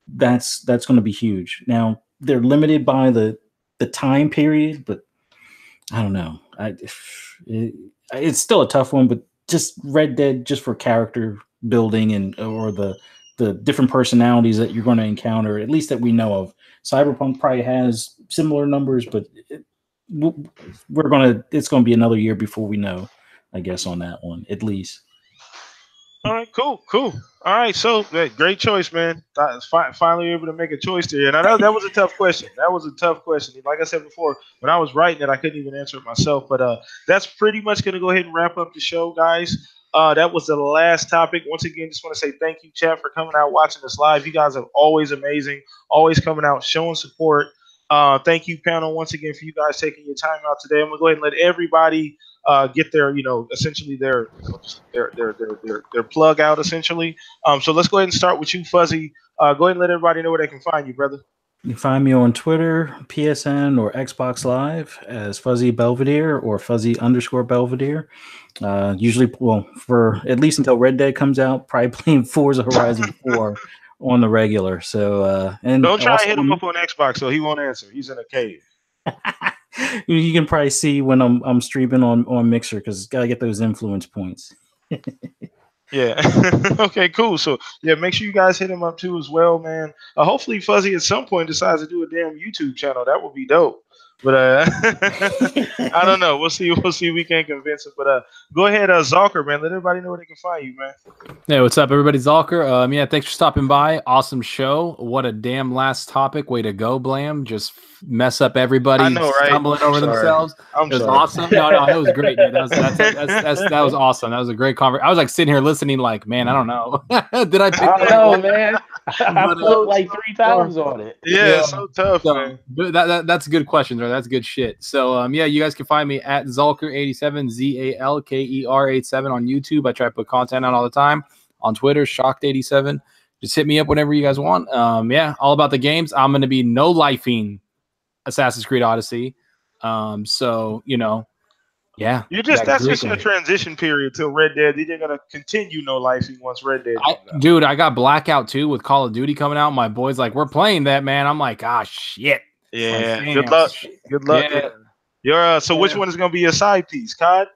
that's going to be huge. Now, they're limited by the time period, but I don't know. It's still a tough one, but just Red Dead, just for character building or the different personalities that you're going to encounter, at least that we know of. Cyberpunk probably has similar numbers, but it's going to be another year before we know, I guess, on that one, at least. All right, cool. All right, so great choice, man. Finally able to make a choice there. And I know that was a tough question. Like I said before, when I was writing it, I couldn't even answer it myself. But that's pretty much going to go ahead and wrap up the show, guys. That was the last topic. Once again, just want to say thank you, chat, for coming out, watching us live. You guys are always amazing, always coming out, showing support. Thank you, panel, once again, for you guys taking your time out today. I'm going to go ahead and let everybody get their, essentially their plug out, essentially. So let's go ahead and start with you, Fuzzy. Go ahead and let everybody know where they can find you, brother. You can find me on Twitter, PSN, or Xbox Live as Fuzzy Belvedere or Fuzzy_Belvedere. Usually, well, for at least until Red Dead comes out, probably playing Forza Horizon 4 on the regular. So, and don't try to hit him up on Xbox, so he won't answer. He's in a cave. You can probably see when I'm streaming on Mixer, because gotta get those influence points. Yeah. Okay, cool. So yeah, make sure you guys hit him up too as well, man. Hopefully Fuzzy at some point decides to do a damn YouTube channel. That would be dope. But I don't know. We'll see. We can't convince him. But go ahead, Zalker, man. Let everybody know where they can find you, man. Hey, what's up, everybody? Zalker. Yeah, thanks for stopping by. Awesome show. What a damn last topic. Way to go, Blam. Just mess up everybody. I know, right? Stumbling over themselves. It was awesome. No, it was great, dude. That was awesome. That was a great conversation. I was like sitting here listening, like, man, I don't know. Did I pick I don't know, man. I flipped like 3 times on it. Yeah, it's so tough, man. That's good questions, right? That's good shit. So, yeah, you guys can find me at Zalker87, ZALKER87 on YouTube. I try to put content out all the time. On Twitter, Shocked87. Just hit me up whenever you guys want. Yeah, all about the games. I'm going to be no-lifing Assassin's Creed Odyssey. So, yeah. That's just a transition period till Red Dead. They're gonna continue no lifing once Red Dead. Dude, I got Blackout 2 with Call of Duty coming out. My boy's like, we're playing that, man. I'm like, shit. Yeah. Good luck. Yeah. So which one is gonna be your side piece, COD?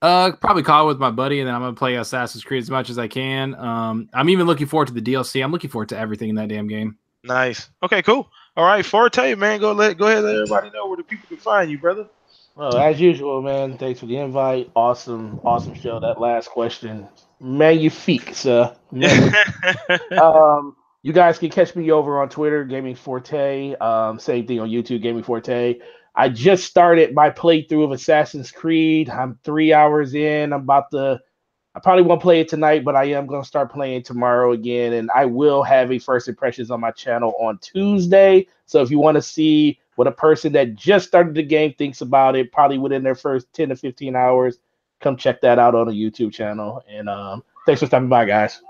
Probably COD with my buddy, and then I'm gonna play Assassin's Creed as much as I can. I'm even looking forward to the DLC. I'm looking forward to everything in that damn game. Nice. Okay, cool. All right, Forte, man, go ahead and let everybody know where the people can find you, brother. Well, as usual, man, thanks for the invite. Awesome show. That last question, magnifique, sir. You You guys can catch me over on Twitter, Gaming Forte. Same thing on YouTube, Gaming Forte. I just started my playthrough of Assassin's Creed. I'm 3 hours in. I probably won't play it tonight, but I am going to start playing tomorrow again. And I will have a first impressions on my channel on Tuesday. So if you want to see what a person that just started the game thinks about it, probably within their first 10 to 15 hours, come check that out on the YouTube channel. And thanks for stopping by, guys.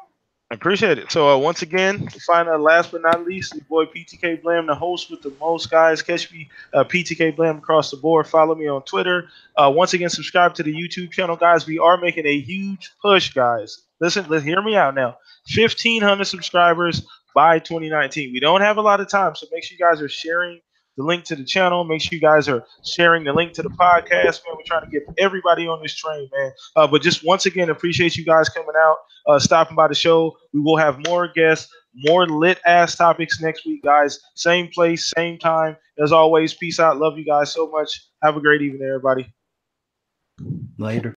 I appreciate it. So once again, last but not least, your boy PTK Blam, the host with the most, guys. Catch me, PTK Blam, across the board. Follow me on Twitter. Once again, subscribe to the YouTube channel, guys. We are making a huge push, guys. Listen, hear me out now. 1,500 subscribers by 2019. We don't have a lot of time, so make sure you guys are sharing the link to the channel. Make sure you guys are sharing the link to the podcast, man. We're trying to get everybody on this train, man. But just once again, appreciate you guys coming out, stopping by the show. We will have more guests, more lit ass topics next week, guys. Same place, same time. As always, peace out. Love you guys so much. Have a great evening, everybody. Later.